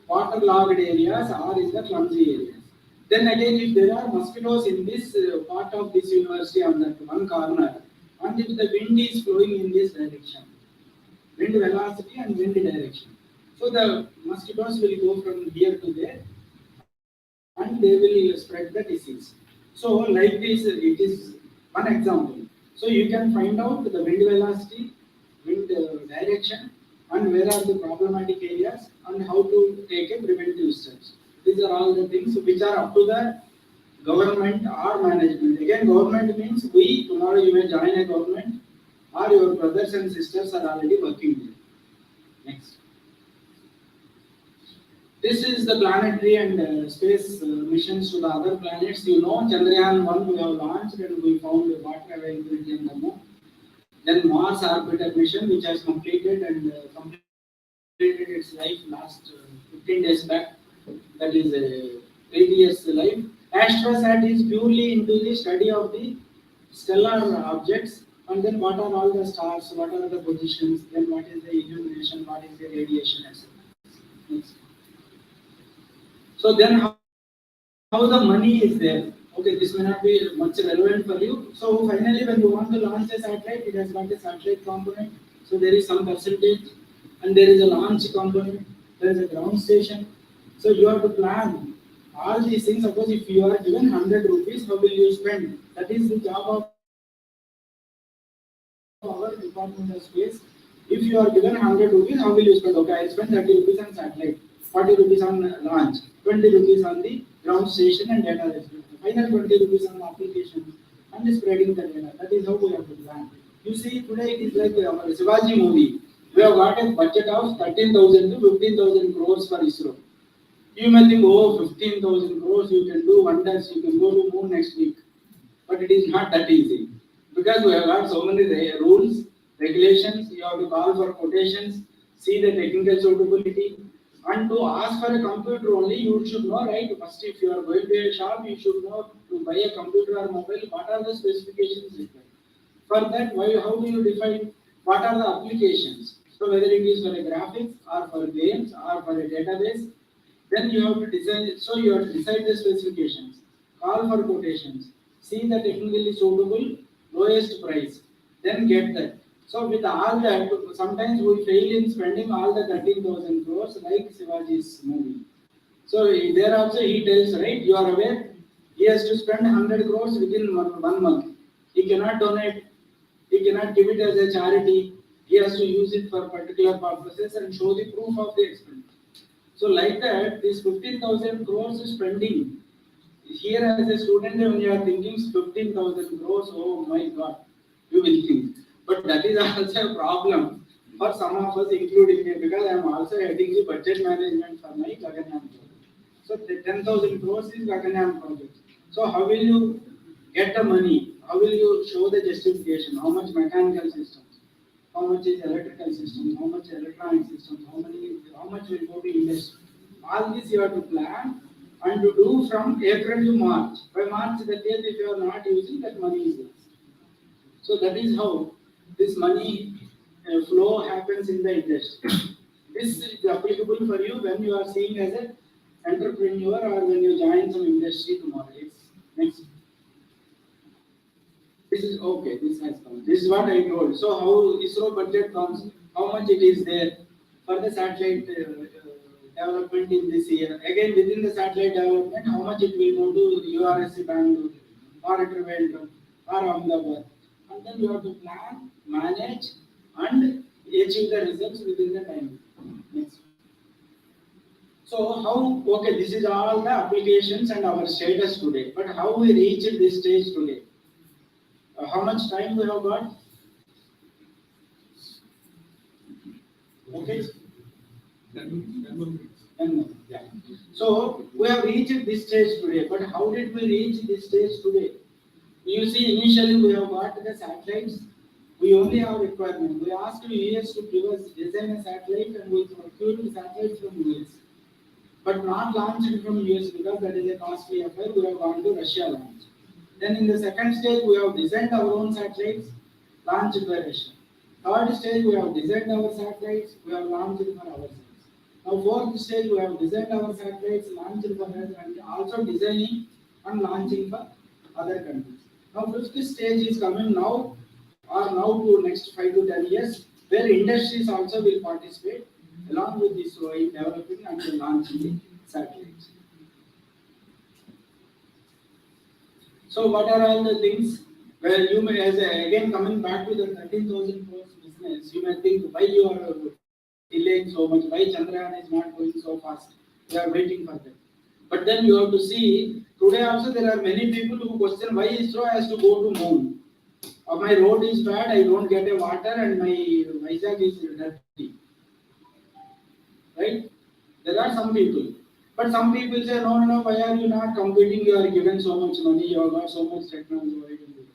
waterlogged areas or in the clumsy areas. Then again, if there are mosquitoes in this part of this university on that one corner, and if the wind is flowing in this direction, wind velocity and wind direction, so the mosquitoes will go from here to there, and they will spread the disease. So like this, it is one example. So you can find out the wind velocity, wind direction, and where are the problematic areas, and how to take a preventive steps. These are all the things which are up to the government or management. Again, government means we, tomorrow you may join a government, or your brothers and sisters are already working there. Next. This is the planetary and space missions to the other planets. You know, Chandrayaan 1 we have launched and we found water availability in the moon. Then Mars orbiter mission, which has completed and completed its life last 15 days back. That is 8 years life. Astrosat is purely into the study of the stellar objects, and then what are all the stars, what are the positions, then what is the illumination, what is the radiation, etc. Next. So then how the money is there? Okay, this may not be much relevant for you. So finally, when you want to launch a satellite, it has got a satellite component. So there is some percentage, and there is a launch component. There is a ground station. So you have to plan all these things. Suppose if you are given 100 rupees, how will you spend? That is the job of our Department of Space. If you are given 100 rupees, how will you spend? Okay, I spend 30 rupees on satellite, 40 rupees on launch, 20 rupees on the ground station and data receipt. Final 20 rupees on the application and spreading the data. That is how we have to plan. You see, today it is like our Shivaji movie. We have got a budget of 13,000 to 15,000 crores for ISRO. You may think, oh, 15,000 crores, you can do wonders, you can go to moon next week. But it is not that easy. Because we have got so many rules, regulations, you have to call for quotations, see the technical suitability, and to ask for a computer only, you should know, right? First, if you are going to a shop, you should know to buy a computer or mobile, what are the specifications required. For that, how do you define what are the applications? So whether it is for a graphics or for games or for a database, then you have to design. So you have to decide the specifications, call for quotations, see the technically suitable lowest price, then get that. So with all that, sometimes we fail in spending all the 13,000 crores like Shivaji's movie. So there also he tells, right, you are aware, he has to spend 100 crores within one month. He cannot donate, he cannot give it as a charity, he has to use it for particular purposes and show the proof of the expense. So like that, this 15,000 crores is spending. Here as a student, when you are thinking 15,000 crores, oh my God, you will think. But that is also a problem for some of us, including me, because I am also heading the budget management for my Gaganyaan project. So the 10,000 crores is Gaganyaan project. So how will you get the money? How will you show the justification? How much mechanical systems? How much is electrical systems? How much electronic systems? How much will go to industry? All this you have to plan and to do from April to March. By March, the case if you are not using, that money is lost. So that is how this money flow happens in the industry. This is applicable for you when you are seeing as an entrepreneur or when you join some industry tomorrow. Next. This is okay. This has come. This is what I told. So how ISRO budget comes? How much it is there? for the satellite development in this year. Again, within the satellite development, how much it will go to URSC Bangalore or Trivandrum or Ahmedabad. And then you have to plan, manage, and achieve the results within the time. Next. So how, okay, this is all the applications and our status today. But how we reached this stage today? How much time we have got? Okay. 10 yeah. So we have reached this stage today, but how did we reach this stage today? You see, initially we have got the satellites. We only have requirement. We asked US to give us design a satellite, and we procured the satellites from US, but not launched from US because that is a costly affair. We have gone to Russia launch. Then in the second stage, we have designed our own satellites, launched by Russia. Third stage, we have designed our satellites, we have launched for ourselves. Now fourth stage, we have designed our satellites, launched for us, and also designing and launching for other countries. Now fifth stage is coming now, or now to next 5 to 10 years, where industries also will participate along with this in developing and launching the satellites. So what are all the things where you may, as again coming back to the 13,000 crores business, you may think why you are delaying so much, why Chandrayaan is not going so fast, we are waiting for that. But then you have to see, today also there are many people who question why ISRO has to go to moon. My road is bad, I don't get a water and my Vizag is dirty. Right? There are some people. But some people say, no, why are you not competing? You are given so much money, you have got so much technology. Why do you do that?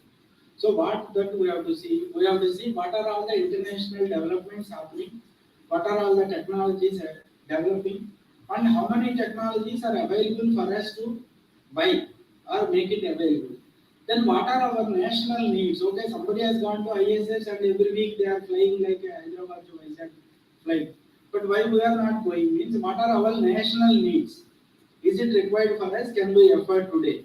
So what that we have to see? We have to see what are all the international developments happening, what are all the technologies developing, and how many technologies are available for us to buy or make it available. Then what are our national needs? Okay, somebody has gone to ISS and every week they are flying like a Hyderabad to Vizag flight. But why we are not going means what are our national needs? Is it required for us? Can we afford today?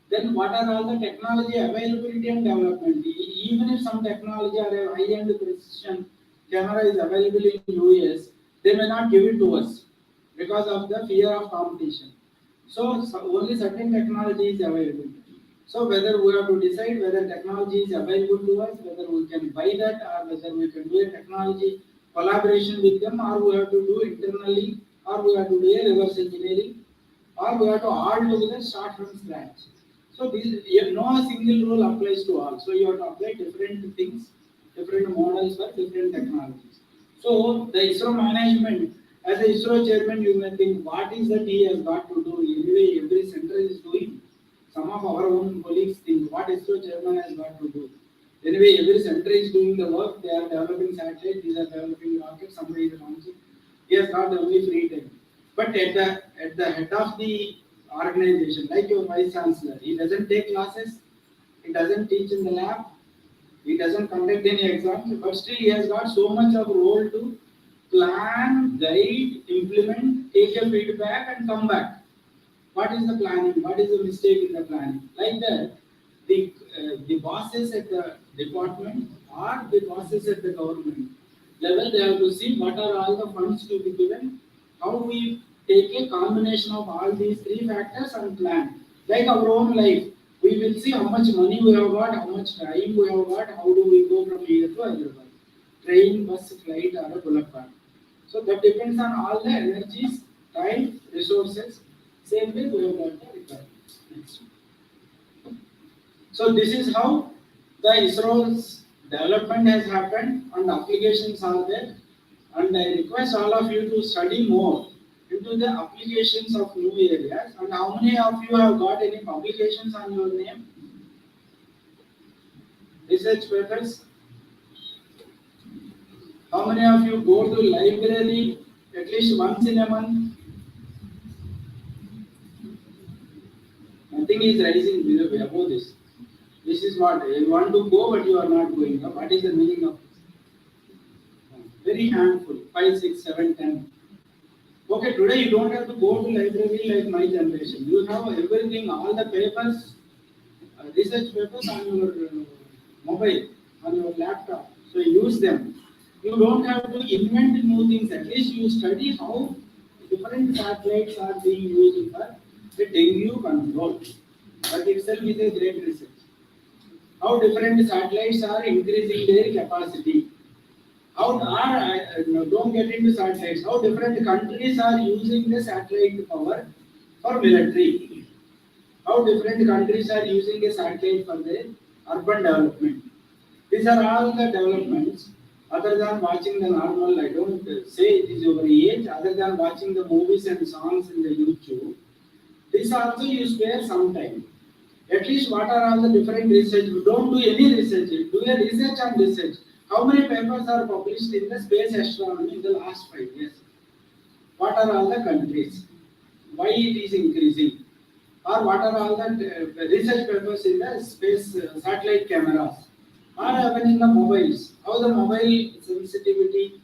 Then what are all the technology availability and development? Even if some technology or a high-end precision camera is available in US, they may not give it to us because of the fear of competition. So only certain technology is available. So whether we have to decide whether technology is available to us, whether we can buy that or whether we can do a technology collaboration with them, or we have to do internally, or we have to do a reverse engineering, or we have to all together start from scratch. So this, no single rule applies to all. So you have to apply different things, different models for different technologies. So the ISRO management, as a ISRO chairman, you may think, what is that he has got to do? Anyway, every center is doing. Some of our own colleagues think, what ISRO chairman has got to do? Anyway, every center is doing the work. They are developing satellites, these are developing rockets, somebody is launching. He has got the only free time. But at the head of the organization, like your vice chancellor, he doesn't take classes, he doesn't teach in the lab, he doesn't conduct any exams, but still he has got so much of role to plan, guide, implement, take a feedback and come back. What is the planning? What is the mistake in the planning? Like that, the bosses at the department or the bosses at the government level, they have to see what are all the funds to be given, how we take a combination of all these three factors and plan. Like our own life, we will see how much money we have got, how much time we have got, how do we go from here to Hyderabad. Train, bus, flight, or a bullock cart. So that depends on all the energies, time, resources. Same way we have got the requirements. Next. So this is how the ISRO's development has happened and applications are there. And I request all of you to study more into the applications of new areas. And how many of you have got any publications on your name? Research papers? How many of you go to library at least once in a month? Nothing is rising above this. This is what you want to go, but you are not going. What is the meaning of this? Very handful. 5, 6, 7, 10. Okay, today you don't have to go to library like my generation. You have everything, all the papers, research papers on your mobile, on your laptop. So use them. You don't have to invent new things. At least you study how different satellites are being used for the dengue control. That itself is a great research. How different satellites are increasing their capacity. How are no, don't get into satellites. How different countries are using the satellite power for military. How different countries are using a satellite for their urban development. These are all the developments. Other than watching the normal, I don't say it is your age. Other than watching the movies and songs in the YouTube, this also you spare some time. At least what are all the different research? You don't do any research. Do a research on research. How many papers are published in the space astronomy in the last 5 years? What are all the countries? Why it is increasing? Or what are all the research papers in the space satellite cameras? Or even in the mobiles? How the mobile sensitivity,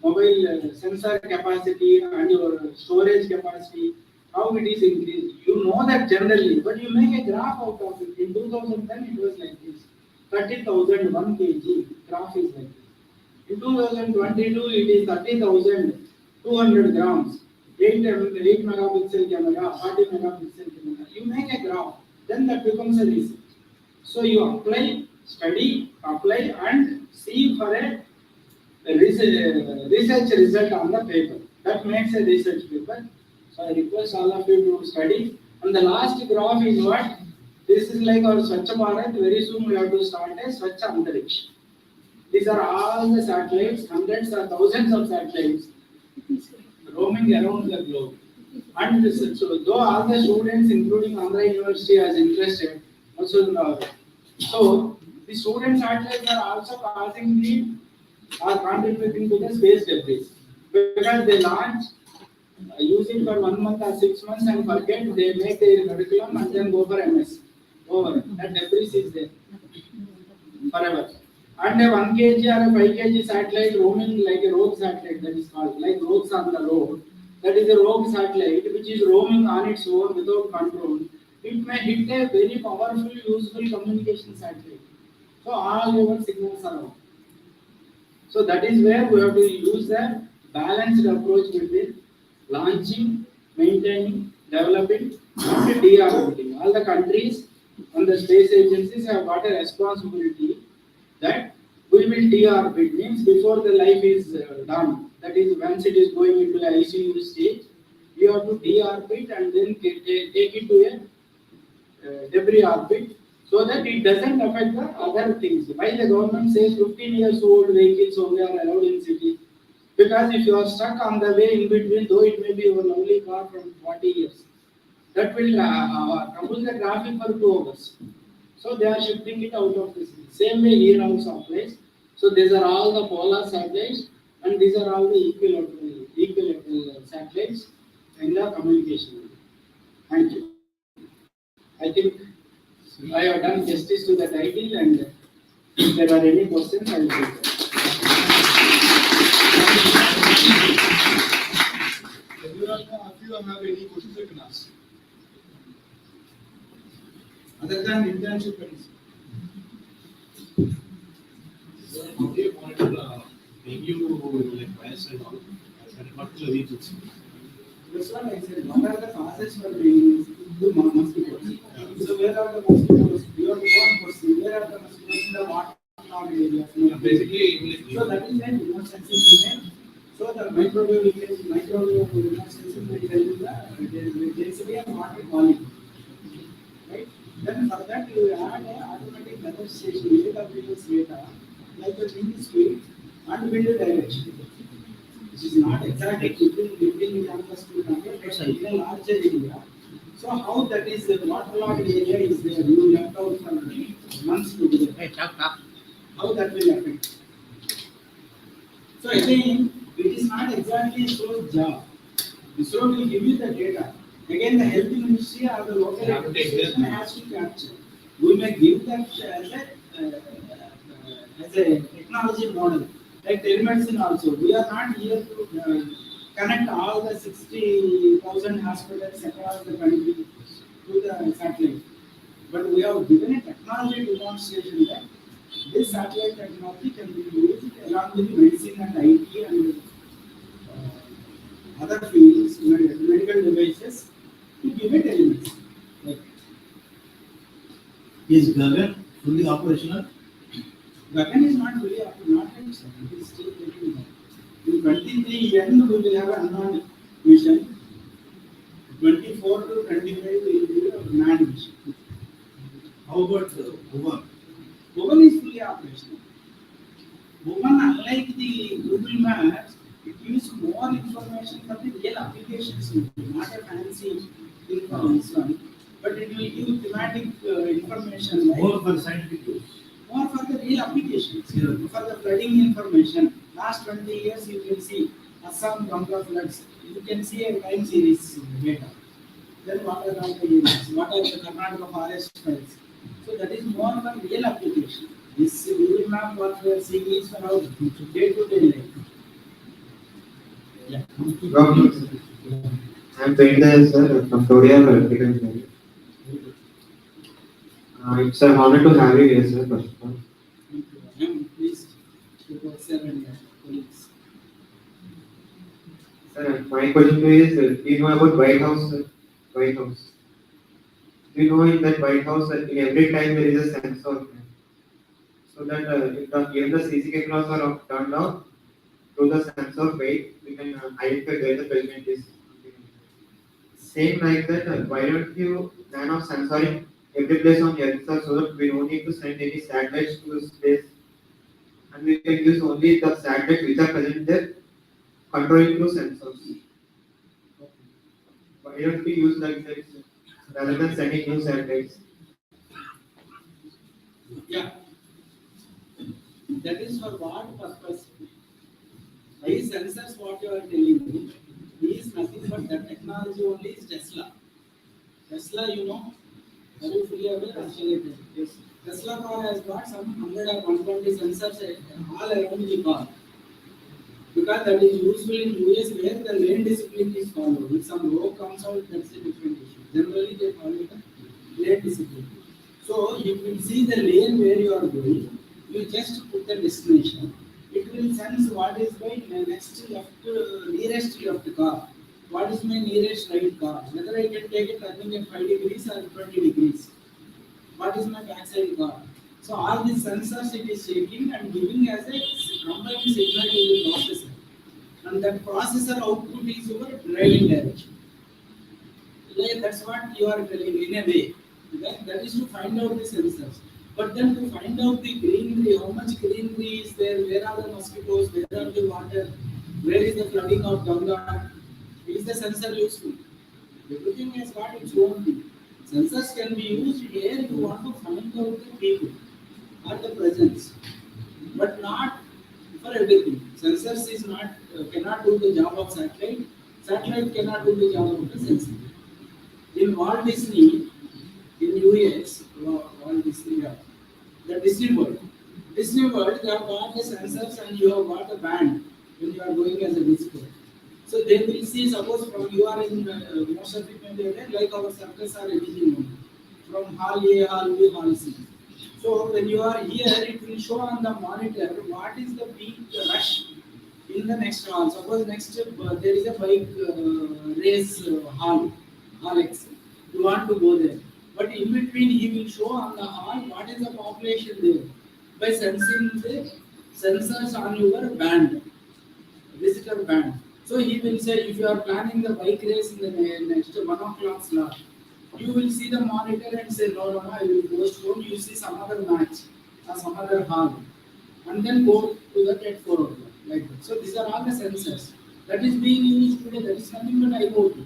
mobile sensor capacity and your storage capacity, how it is increased? You know that generally, but you make a graph out of it. In 2010, it was like this: 30,000 1 kg graph is like this. In 2022, it is 30,200 grams. 8 megapixel camera, 40 megapixel camera. You make a graph, then that becomes a research. So you apply, study, apply, and see for a research result on the paper. That makes a research paper. So I request all of you to study. And the last graph is what? This is like our Swachh Bharat. Very soon we have to start a Swachh Antariksh. These are all the satellites, hundreds or thousands of satellites roaming around the globe. And this, so though all the students, including Andhra University, are interested, also so the student satellites are also causing the are contributing to the space debris because they launch, use it for 1 month or 6 months and forget. They make their curriculum and then go for MS. Over that debris is there forever. And a 1 kg or a 5 kg satellite roaming like a rogue satellite, that is called, like rogues on the road. That is a rogue satellite which is roaming on its own without control. It may hit a very powerful, useful communication satellite. So all your signals are out. So that is where we have to use the balanced approach between launching, maintaining, developing, and de-orbiting. All the countries and the space agencies have got a responsibility that we will de-orbit, means before the life is done. That is, once it is going into the ICU stage, you have to de-orbit and then take it to a debris orbit so that it doesn't affect the other things. Why the government says 15 years old vehicles only are allowed in cities? Because if you are stuck on the way in between, though it may be your lovely car from 40 years, that will trouble the traffic for 2 hours. So they are shifting it out of the city. Same way here also applies. So these are all the polar satellites and these are all the equilateral satellites in the communication. Thank you. I think I have done justice to the title, and if there are any questions, I will take them. If you have any questions, you can ask. Other than internship studies. How do you monitor dengue like virus and all at a particular regions? That's what I said. What are the causes for the mosquitoes? So where are the mosquitoes? You have to go and see where are the mosquitoes in the waterlogged areas. Basically, So that is when remote sensing remains. So the microwave remote sensing will tell you the density and water quality. Right? Then for that you add an automatic weather station, AWS data, like the wind speed and wind direction. This is not exactly between campus to campus, but in a larger area. So how that is the waterlogged area is there, you left out for months to do that. How that will affect. So again, it is not exactly ISRO's job. ISRO will give you the data. Again, the health ministry or the local administration has to capture. We may give that as a technology model. Like telemedicine also, we are not here to connect all the 60,000 hospitals across the country to the satellite. But we have given a technology demonstration that This satellite technology can be used along with medicine and IT and other fields, medical devices to give it elements. Like Is Gagan fully operational? Gagan is not fully not yet, sir. It is still getting there. In 23 end we will have an unmanned mission. 24 to 25 will be a manned mission. How about Bhuvan? Google is fully operational. Google, unlike the Google Maps, it gives more information for the real applications, not a fancy thing for this one, but it will give thematic information like More for scientific use. more for the real applications. For the flooding information, last 20 years you can see Assam Ganga floods. You can see a time series data. Then what are all the areas? What are the Karnataka forest fires? So that is more for real application. This Google map what we are seeing is for our day-to-day life. Yeah. I'm Painter, sir, from Korea. It's an honor to have you here, sir, first of all. Thank you. I am pleased to work and colleagues. Sir, my question to you is, do you know about White House, sir? White House. Do you know in that White House, in every time there is a sensor, so that if the CC cameras are turned off, through the sensor weight, we can identify where the president is. Same like that, why don't you plan of sensoring every place on Earth, sir, so that we don't need to send any satellites to space, and we can use only the satellites which are present there, controlling through sensors. Why don't we use like that, sir, rather than sending new satellites? Yeah. That is for what purpose? These sensors, what you are telling me, is nothing but the technology only is Tesla. Tesla, you know, are you fully aware or shall I tell you? Yes. Tesla car has got some 100 or 120 sensors all around the car. Because that is useful in US where the lane discipline is followed. If some road comes out, that's a different issue. Generally, they follow the lane discipline. So, you will see the lane where you are going, you just put the destination. It will sense what is my next left, nearest left car. What is my nearest right car? Whether I can take it turning at 5 degrees or 20 degrees. What is my backside car? So all these sensors it is taking and giving as a combined signal to the processor. And that processor output is your driving direction. Like that's what you are telling in a way. That is to find out the sensors. But then to find out the greenery, how much greenery is there, where are the mosquitoes, where are the water, where is the flooding of Ganga, is the sensor useful? Everything has got its own thing. Sensors can be used here you want to find out the people or the presence, but not for everything. Sensors is not cannot do the job of satellite. Satellite cannot do the job of the sensor. In Walt Disney, in US, Walt Disney, the Disney World. Disney World, they have got the sensors and you have got a band when you are going as a visitor. So they will see, suppose from you are in most of it maybe like our circus are anything from hall A, hall B, hall C. So when you are here, it will show on the monitor what is the peak rush in the next hall. Suppose next there is a bike race hall X. You want to go there. But in between, he will show on the hall what is the population there by sensing the sensors on your band, visitor band. So he will say if you are planning the bike race in the next 1 o'clock slot, you will see the monitor and say no, I will postpone. You see some other match or some other hall, and then go to that at 4 o'clock like that. So these are all the sensors that is being used today. That is nothing but IoT.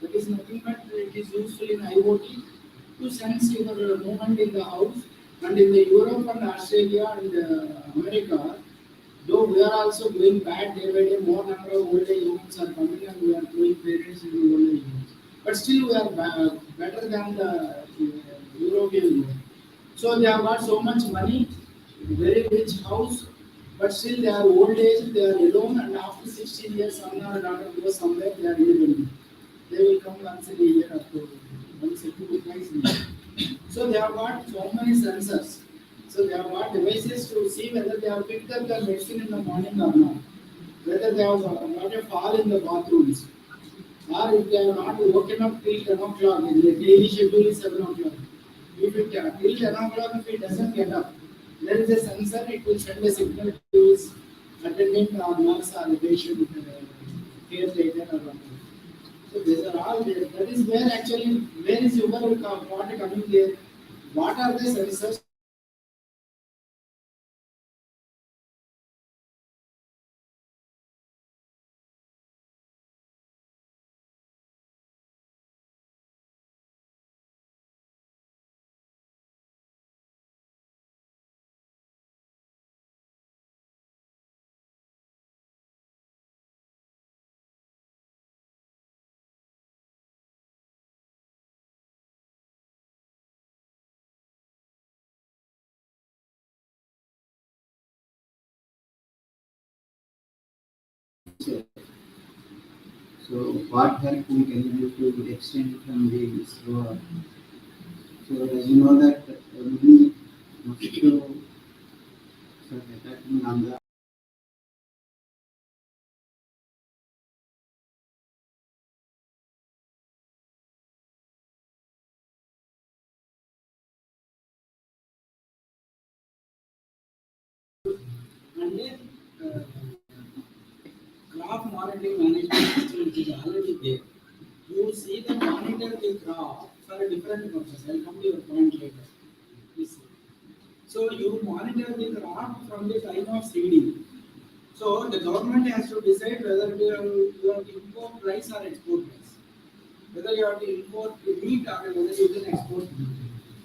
That is nothing but it is useful in IoT to sense your movement in the house. And in the Europe and Australia and America, though we are also going bad day by day, more number of old age homes are coming and we are throwing parents into old age homes. But still we are better than the European Union. So they have got so much money, very rich house, but still they are old age, they are alone, and after 16 years, son or daughter goes somewhere, they are independent. They will come once in a year or once a 2 twice a year. So they have got so many sensors. So they have got devices to see whether they have picked up their medicine in the morning or not, whether they have got a fall in the bathrooms, or if they have not woken up till 10 o'clock, the daily schedule is 7 o'clock. If it till 10 o'clock, if it doesn't get up, there is a sensor, it will send a signal to his attendant or nurse or the patient caretaker or whatever. So these are all there. That is where actually, where is your water coming there? What are the sensors? So what help we can do to extend from the slower? So as you know that many mosquitoes are attacking Andhra. And then crop monitoring management system which is already there. You see the monitor the crop for a different purpose. I'll come to your point later. Please see. So you monitor the crop from the time of seeding. So the government has to decide whether you have to import rice or export rice. Whether you have to import the wheat or whether you can export wheat.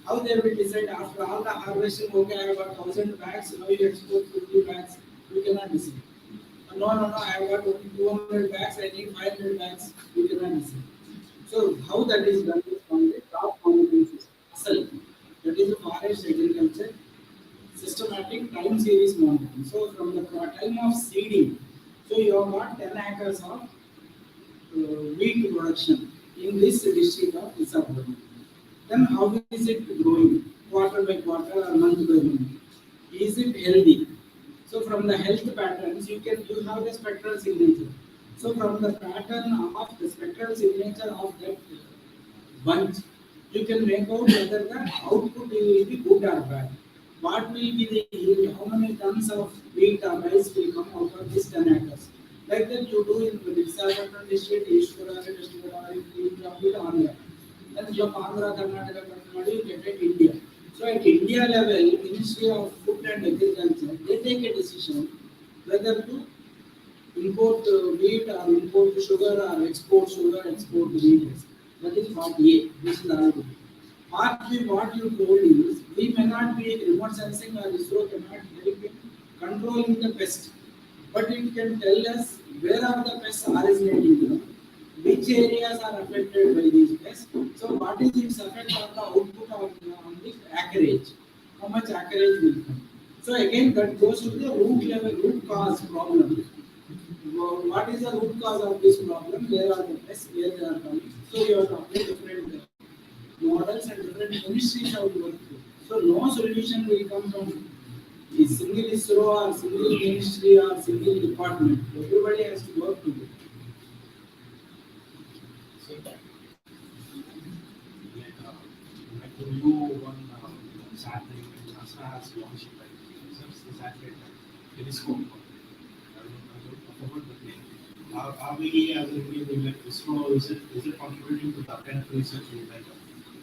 How they will decide after all the harvesting, okay, I have got 1,000 bags, now you export 50 bags, you cannot decide. No, I have got only 200 bags, I need 500 bags, you cannot decide. So how that is done is from the crop monitoring system. That is a forest agriculture systematic time series monitoring. So from the time of seeding, so you have got 10 acres of wheat production in this district of Visakhapatnam. Then how is it growing quarter by quarter or month by month? Is it healthy? So from the health patterns, you have the spectral signature. So from the pattern of the spectral signature of that bunch, you can make out whether the output will be good or bad. What will be the yield? How many tons of wheat or rice will come out of this 10 acres? Like that you do in the Visakhapatnam district, Ishwara district, or in Andhra. Then you have Andhra, Karnataka, Tamil Nadu, you get at India. So at India level, Ministry of Food and Agriculture, they take a decision whether to import wheat or import sugar or export sugar, export wheat. That is part A. This is our part B, what you told is we may not be remote sensing or ISRO cannot help in controlling the pest, but it can tell us where are the pests originating from, which areas are affected by these pests. So what is its effect on the output on the acreage? How much acreage will come? So again that goes to the root level, root cause problem. What is the root cause of this problem? Where are the pests? Where they are coming? So you have to apply different models and different ministries have to work through. So no solution will come from a single ISRO or single ministry or single department. Everybody has to work together. So, like the new one satellite, NASA has launched the satellite telescope. I forgot the name. Are we as a like ISRO, is it contributing to that kind of research like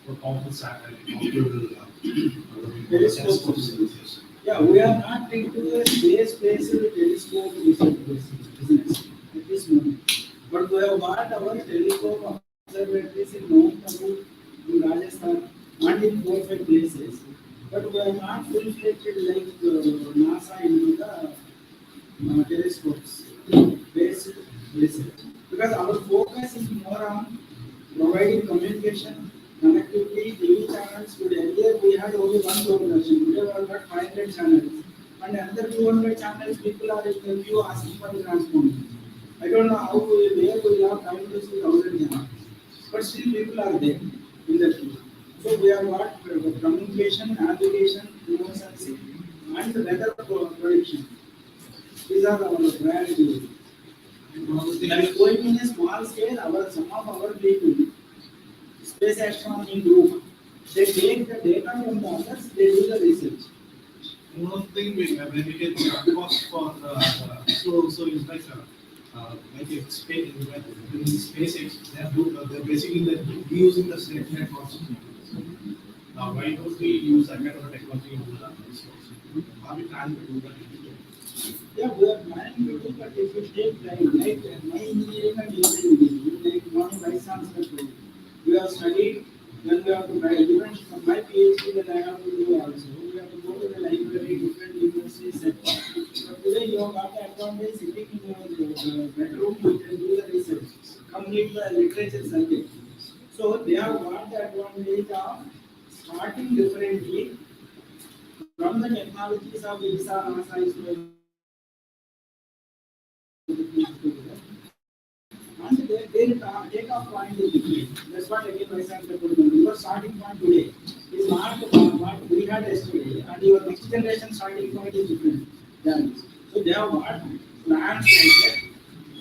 for powerful satellite, Telescopes. Yeah, we are not into a space-based telescope research business at this moment. But we have got our telescope observatories in Mount Abu, in Rajasthan, and in 4 or 5 places. But we are not full-fledged like NASA into the telescopes based research. Because our focus is more on providing communication, connectivity, TV channels. Earlier we had only one proportion. Today we have got 500 channels. And another 200 channels, people are in the queue asking for the transponder. I don't know where we will have time to see 1,000 channels. But still people are there in the queue. So we have got communication, navigation, remote sensing, and weather prediction. These are our priorities. Like going in a small scale, some of our people, space astronomy group, they take the data from the others, they do the research. One thing when we get cost for so it's like a space in SpaceX, they're basically using the same net cost. Now why don't we use that kind of technology in the resource? Are we planning to do that? Yeah, we are planning to do, but if you take time, like my engineering and engineering, like one vice chancellor told, we have studied, then we have to try, even from my PhD that I have to do also, we have to go to the library, different universities, etc. But today you have got the advantage sitting in your bedroom, you can do the research, complete the literature subject. So they have got the advantage of starting differently from the technologies of ISA, NASA, ISRO, and their take-off point is different. That's what again Vice Chancellor told me. Your starting point today is not what we had yesterday, and your next generation starting point is different. Than this. So they have got plans like that.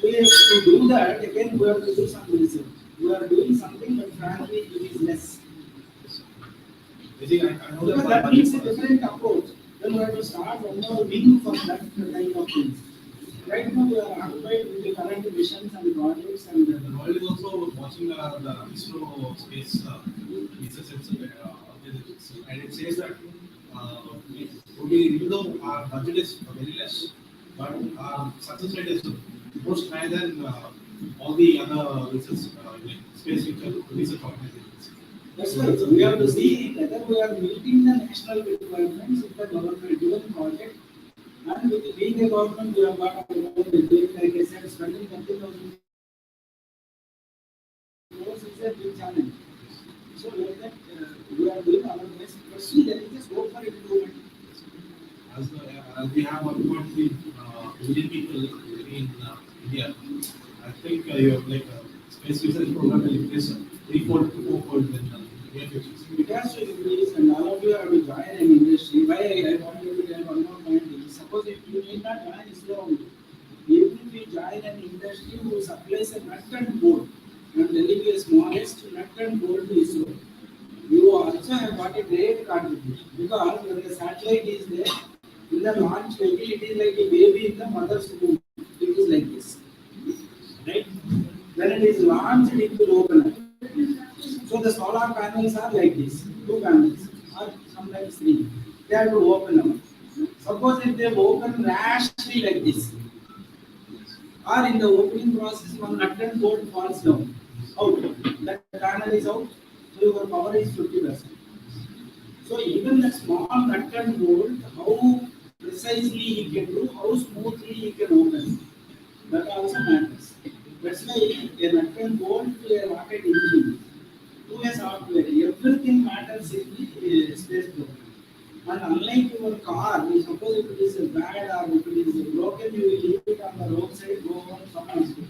To do that, again we have to do some research. We are doing something, but frankly it is less. I think I know Because that needs a different approach. Then we have to start one more wing for that kind of things. Right now we are occupied with the current missions and projects and the world is also watching the ISRO space research organizations, and it says that even though our budget is very less, but our success rate is most higher than all the other research like space research organizations. that's right. So we have to see whether we are meeting the national requirements of the government given project. And with being a government, we have got our own budget, like I said, spending 30,000 crores is a big challenge. So like that, we are doing our best. But see, there is a scope for improvement. As we have 1.3 million people living in India, I think you have like a space research program will increase threefold to fourfold in the near future. It has to increase, and all of you have to join an industry. Why I want you to tell one more point is, suppose if you need not join ISRO, even if you join an industry who supplies a nut and bolt, and delivering a smallest nut and bolt to ISRO, you also have got a great contribution because when the satellite is there, in the launch vehicle, it is like a baby in the mother's womb. It is like this, right? When it is launched, it will open up. So the solar panels are like this, two panels, or sometimes three. They have to open up. Suppose if they open rashly like this, or in the opening process, one nut and bolt falls down, out. That panel is out, so your power is 50%. So even the small nut and bolt, how precisely he can do, how smoothly he can open, that also matters. That's why a nut and bolt to a rocket engine, to a software, everything matters in the space program. And unlike your car, suppose if it is bad or if it is broken, you will leave it on the roadside, go home, come and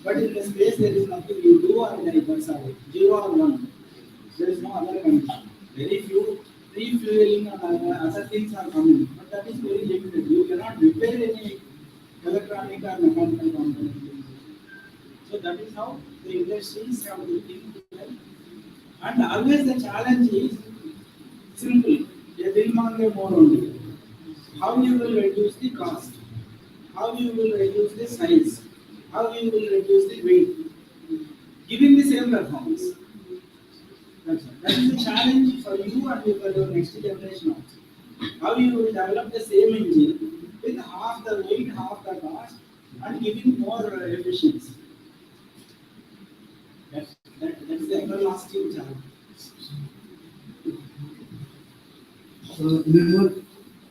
but in the space, there is nothing you do or die, that's all. 0 or 1. There is no other condition. Very few refueling and other things are coming, but that is very limited. You cannot repair any electronic or mechanical component. So that is how the industries have to think well. And always the challenge is simple. A bill monger more only. How you will reduce the cost? How you will reduce the size? How you will reduce the weight? Giving the same performance. That's all. That is the challenge for you and for your next generation also. How you will develop the same engine with half the weight, half the cost, and giving more efficiency. That's the everlasting challenge. Any more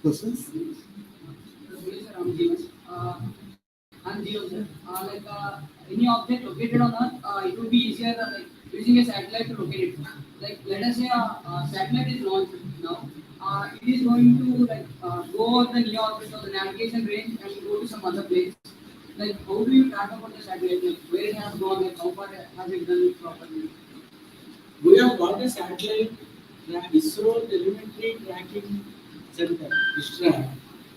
questions? And the any object located on Earth, it would be easier like using a satellite to locate it. Like let us say a satellite is launched now. It is going to go over the near orbit or the navigation range and go to some other place. Like how do you track about the satellite? Like where it has gone, like how far has it done it properly? We have got a satellite ISRO Telemetry Tracking Center, ISTRA,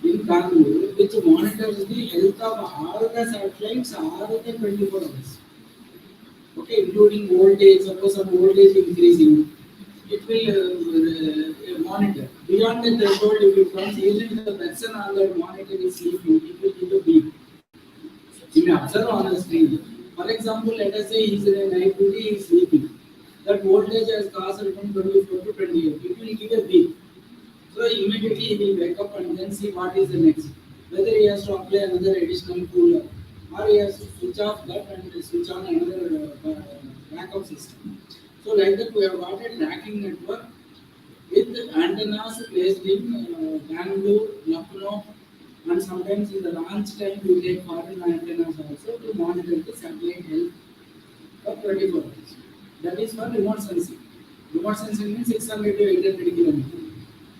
in Bangalore, which monitors the health of all the satellites all the 24 hours. Okay, including voltage, suppose some voltage increasing, it will monitor. Beyond the threshold, if it comes, even if the person on the monitor is sleeping, it will give a beep. You may observe on the screen. For example, let us say he is in a night duty, he is sleeping. That voltage has caused from 24 to 28. It will give a beep. So immediately he will wake up and then see what is the next. Whether he has to apply another additional cooler or he has to switch off that and switch on another backup system. So like that we have got a tracking network with antennas placed in Bangalore, Lucknow, and sometimes in the launch time we take foreign antennas also to monitor the satellite health for 24 hours. That is for remote sensing. Remote sensing means 600 to 800 kilometers.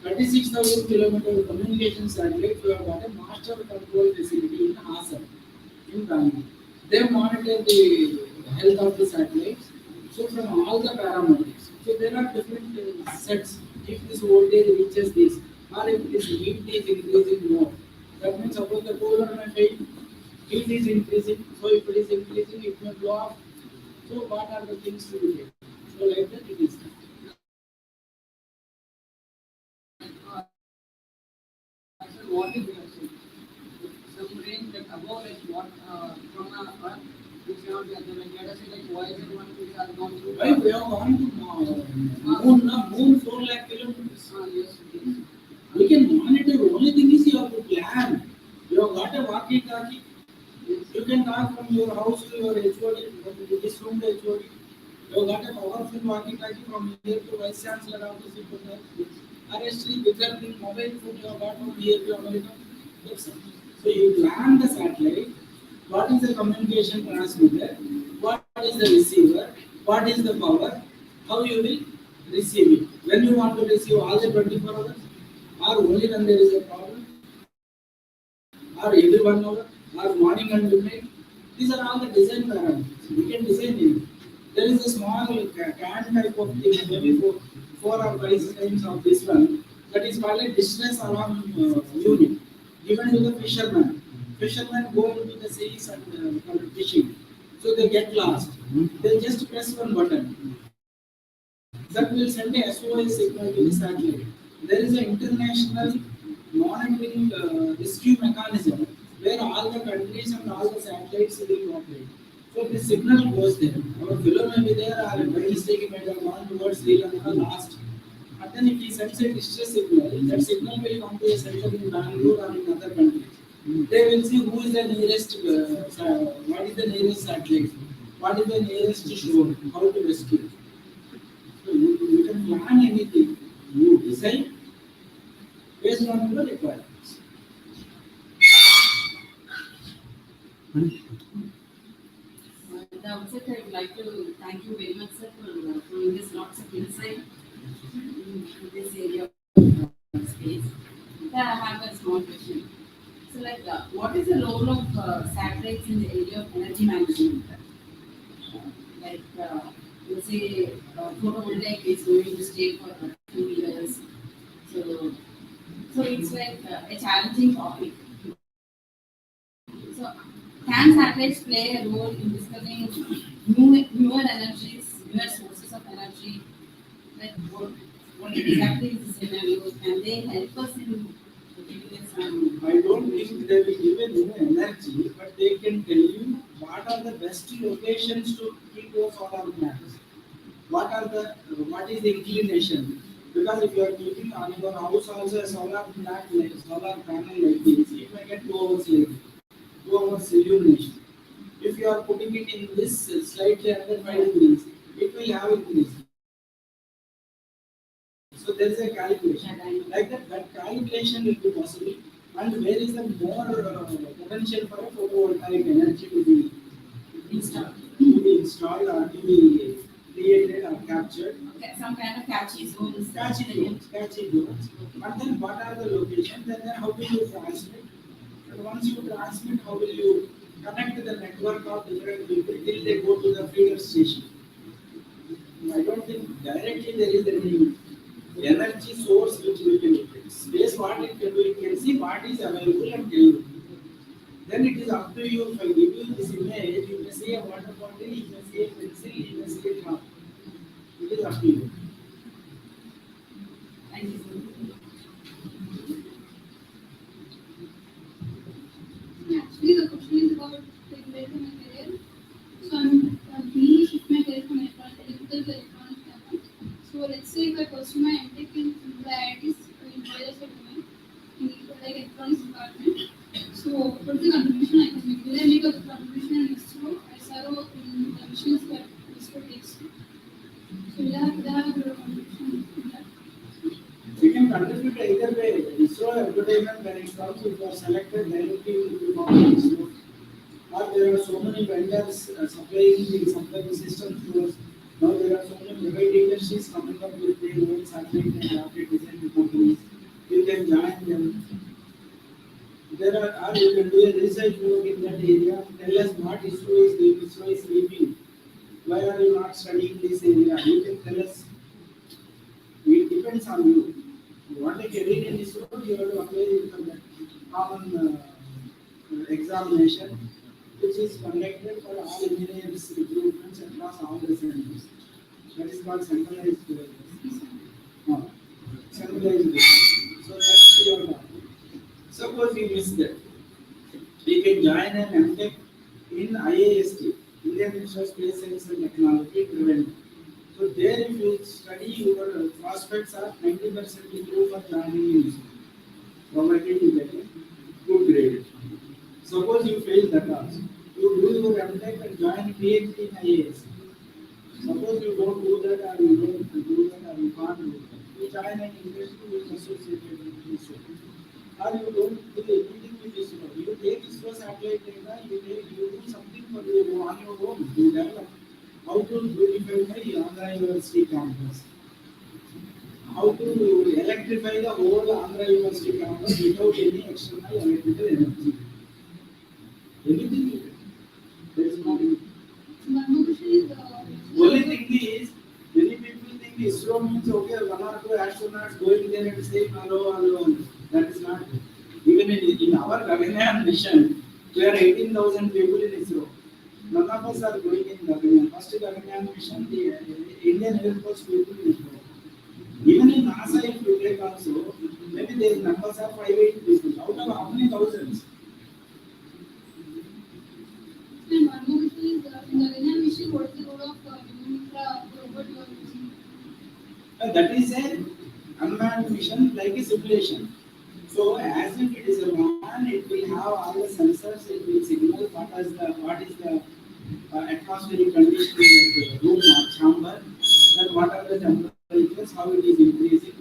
36,000 kilometer communication satellite, we have got a master control facility in Assam, in Bangalore. They monitor the health of the satellites, so from all the parameters. So there are different sets. If this voltage reaches this, or if this heat is increasing more, that means suppose the cooler may fail, heat is increasing, so if it is increasing, it may blow off. So what are the things to be taken? So like that it is done. So what is some range that above like what from a earth which cannot be observed? Like let us say like Voyager 1 which has gone through. Why we have gone to moon, na? Moon 4 lakh kilometers. Yes, yes. We can monitor. Only thing is you have to plan. You have got a walkie-talkie. You can talk from your house to your HOD, from this room to HOD. You have got a powerful walkie-talkie from here to Vice Chancellor office. Or actually bigger than mobile phone you have got from here to America. That's it. So you plan the satellite. What is the communication transmitter? What is the receiver? What is the power? How you will receive it? When you want to receive all the 24 hours, or only when there is a problem, or every 1 hour, or morning and midnight. These are all the design parameters. We can design it. There is a small can type of thing, maybe 4 or 5 times of this one, that is called a distress alarm unit, given to the fishermen. Fishermen go into the seas and fishing, so they get lost. They just press one button. That will send a SOS signal to the satellite. There is an international monitoring rescue mechanism where all the countries and all the satellites will operate. So the signal goes there. Our fellow may be there, or by mistake he might have gone towards Sri Lanka last. And then if he sends a distress signal, that signal will come to a center in Bangalore or in other countries. They will see who is the nearest, what is the nearest satellite, what is the nearest shore, how to rescue. So you can plan anything. You decide based on your requirements. At the outset, I would like to thank you very much, sir, for giving us lots of insight into this area of space. I have a small question. So, like, what is the role of satellites in the area of energy management? Like, let's say, photovoltaic is going to stay for 2 years. So, so it's like a challenging topic. So, can satellites play a role in discovering newer energies, newer sources of energy? Like what exactly is the scenario? Can they help us in giving us some? I don't think they will give you energy, but they can tell you what are the best locations to keep your solar panels. What is the inclination? Because if you are keeping on your house also a solar panel like this, it may get 2 hours later. 2 hours illumination. If you are putting it in this slightly under 5 degrees, it will have increase. So there is a calculation. Like that calculation will be possible. And where is the more potential for a photovoltaic energy to be installed or to be created or captured? Okay, some kind of catchy zones. Catchy zones. And then what are the locations? And then how will you transmit? And once you transmit, how will you connect the network of different people till they go to the feeder station? I don't think directly there is any energy source which we can look. Space what it can do, it can see what is available and tell you. Then it is up to you. If I give you this image, you may see a water bottle, you may see a pencil, you may see a drum. It is up to you. Thank you, sir. Actually, the question is about like where to my career. So I'm really shift my career from electrical to electronics level. So let's say if I pursue my MTech in the IITs in biology domain, in like electronics department. So what's the contribution I can make? Will I make a contribution in ISRO? I serve in the missions that ISRO takes. So will I have a contribution in that? We can contribute either way. ISRO advertisement when it comes, if you are selected directly, you will be ISRO. Or there are so many vendors supplying systems to us. Now there are so many private industries coming up with their own satellite and rocket design companies. You can join them. There are, or you can do a research work in that area. Tell us what ISRO is doing, ISRO is leaving. Why are you not studying this area? You can tell us. It depends on you. You want a career in ISRO, you have to apply for that common examination, which is conducted for all engineers recruitments across all the centers. That is called centralized. Centralized. So that's your job. Suppose you miss that. You can join an MTech in IAST, Indian Institute of Space Science and Technology, Trivandrum. So there if you study, your prospects are 90% improve for joining in ISRO, provided you get a good grade. Suppose you fail that also. You do your MTech and join PhD in IAS. Suppose you don't do that or you don't do that or you can't do that. You join an industry which is associated with ISRO. Or you don't do anything with ISRO. You take ISRO satellite data, you do something for you on your own. You develop how to beautify my Andhra University campus. How to electrify the whole Andhra University campus without any external electrical energy. Anything you can. There is no limit. One more question is Only thing is, many people think ISRO means okay, one or two astronauts going there and saying hello. That is not. Even in our Gaganyaan mission, there are 18,000 people in ISRO. None of us are going in Gaganyaan. First Gaganyaan mission, the Indian Air Force people will go. Even in NASA, if you take also, maybe the numbers are 5-8 people. Out of how many thousands? and one more question is in the Gaganyaan mission, what is the role of Infra robot you are using? That is an unmanned mission like a simulation. So as if it is a man, it will have all the sensors, it will signal what is the atmospheric condition in the room or chamber, then what are the temperatures, how it is increasing,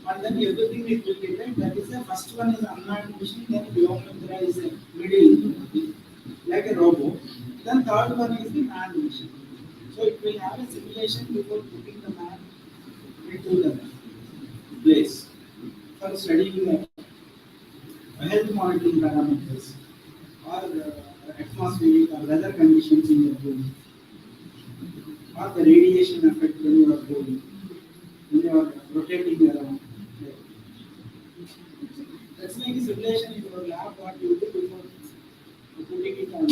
and then everything it will get. That is the first one is unmanned mission, then Vyomatra is a middle, like a robot. Then third one is the manned mission. So it will have a simulation before putting the man into the place for studying the health monitoring parameters or atmospheric or weather conditions in the room or the radiation effect when you are going, when you are rotating around. That's like a simulation in your lab what you do before putting it on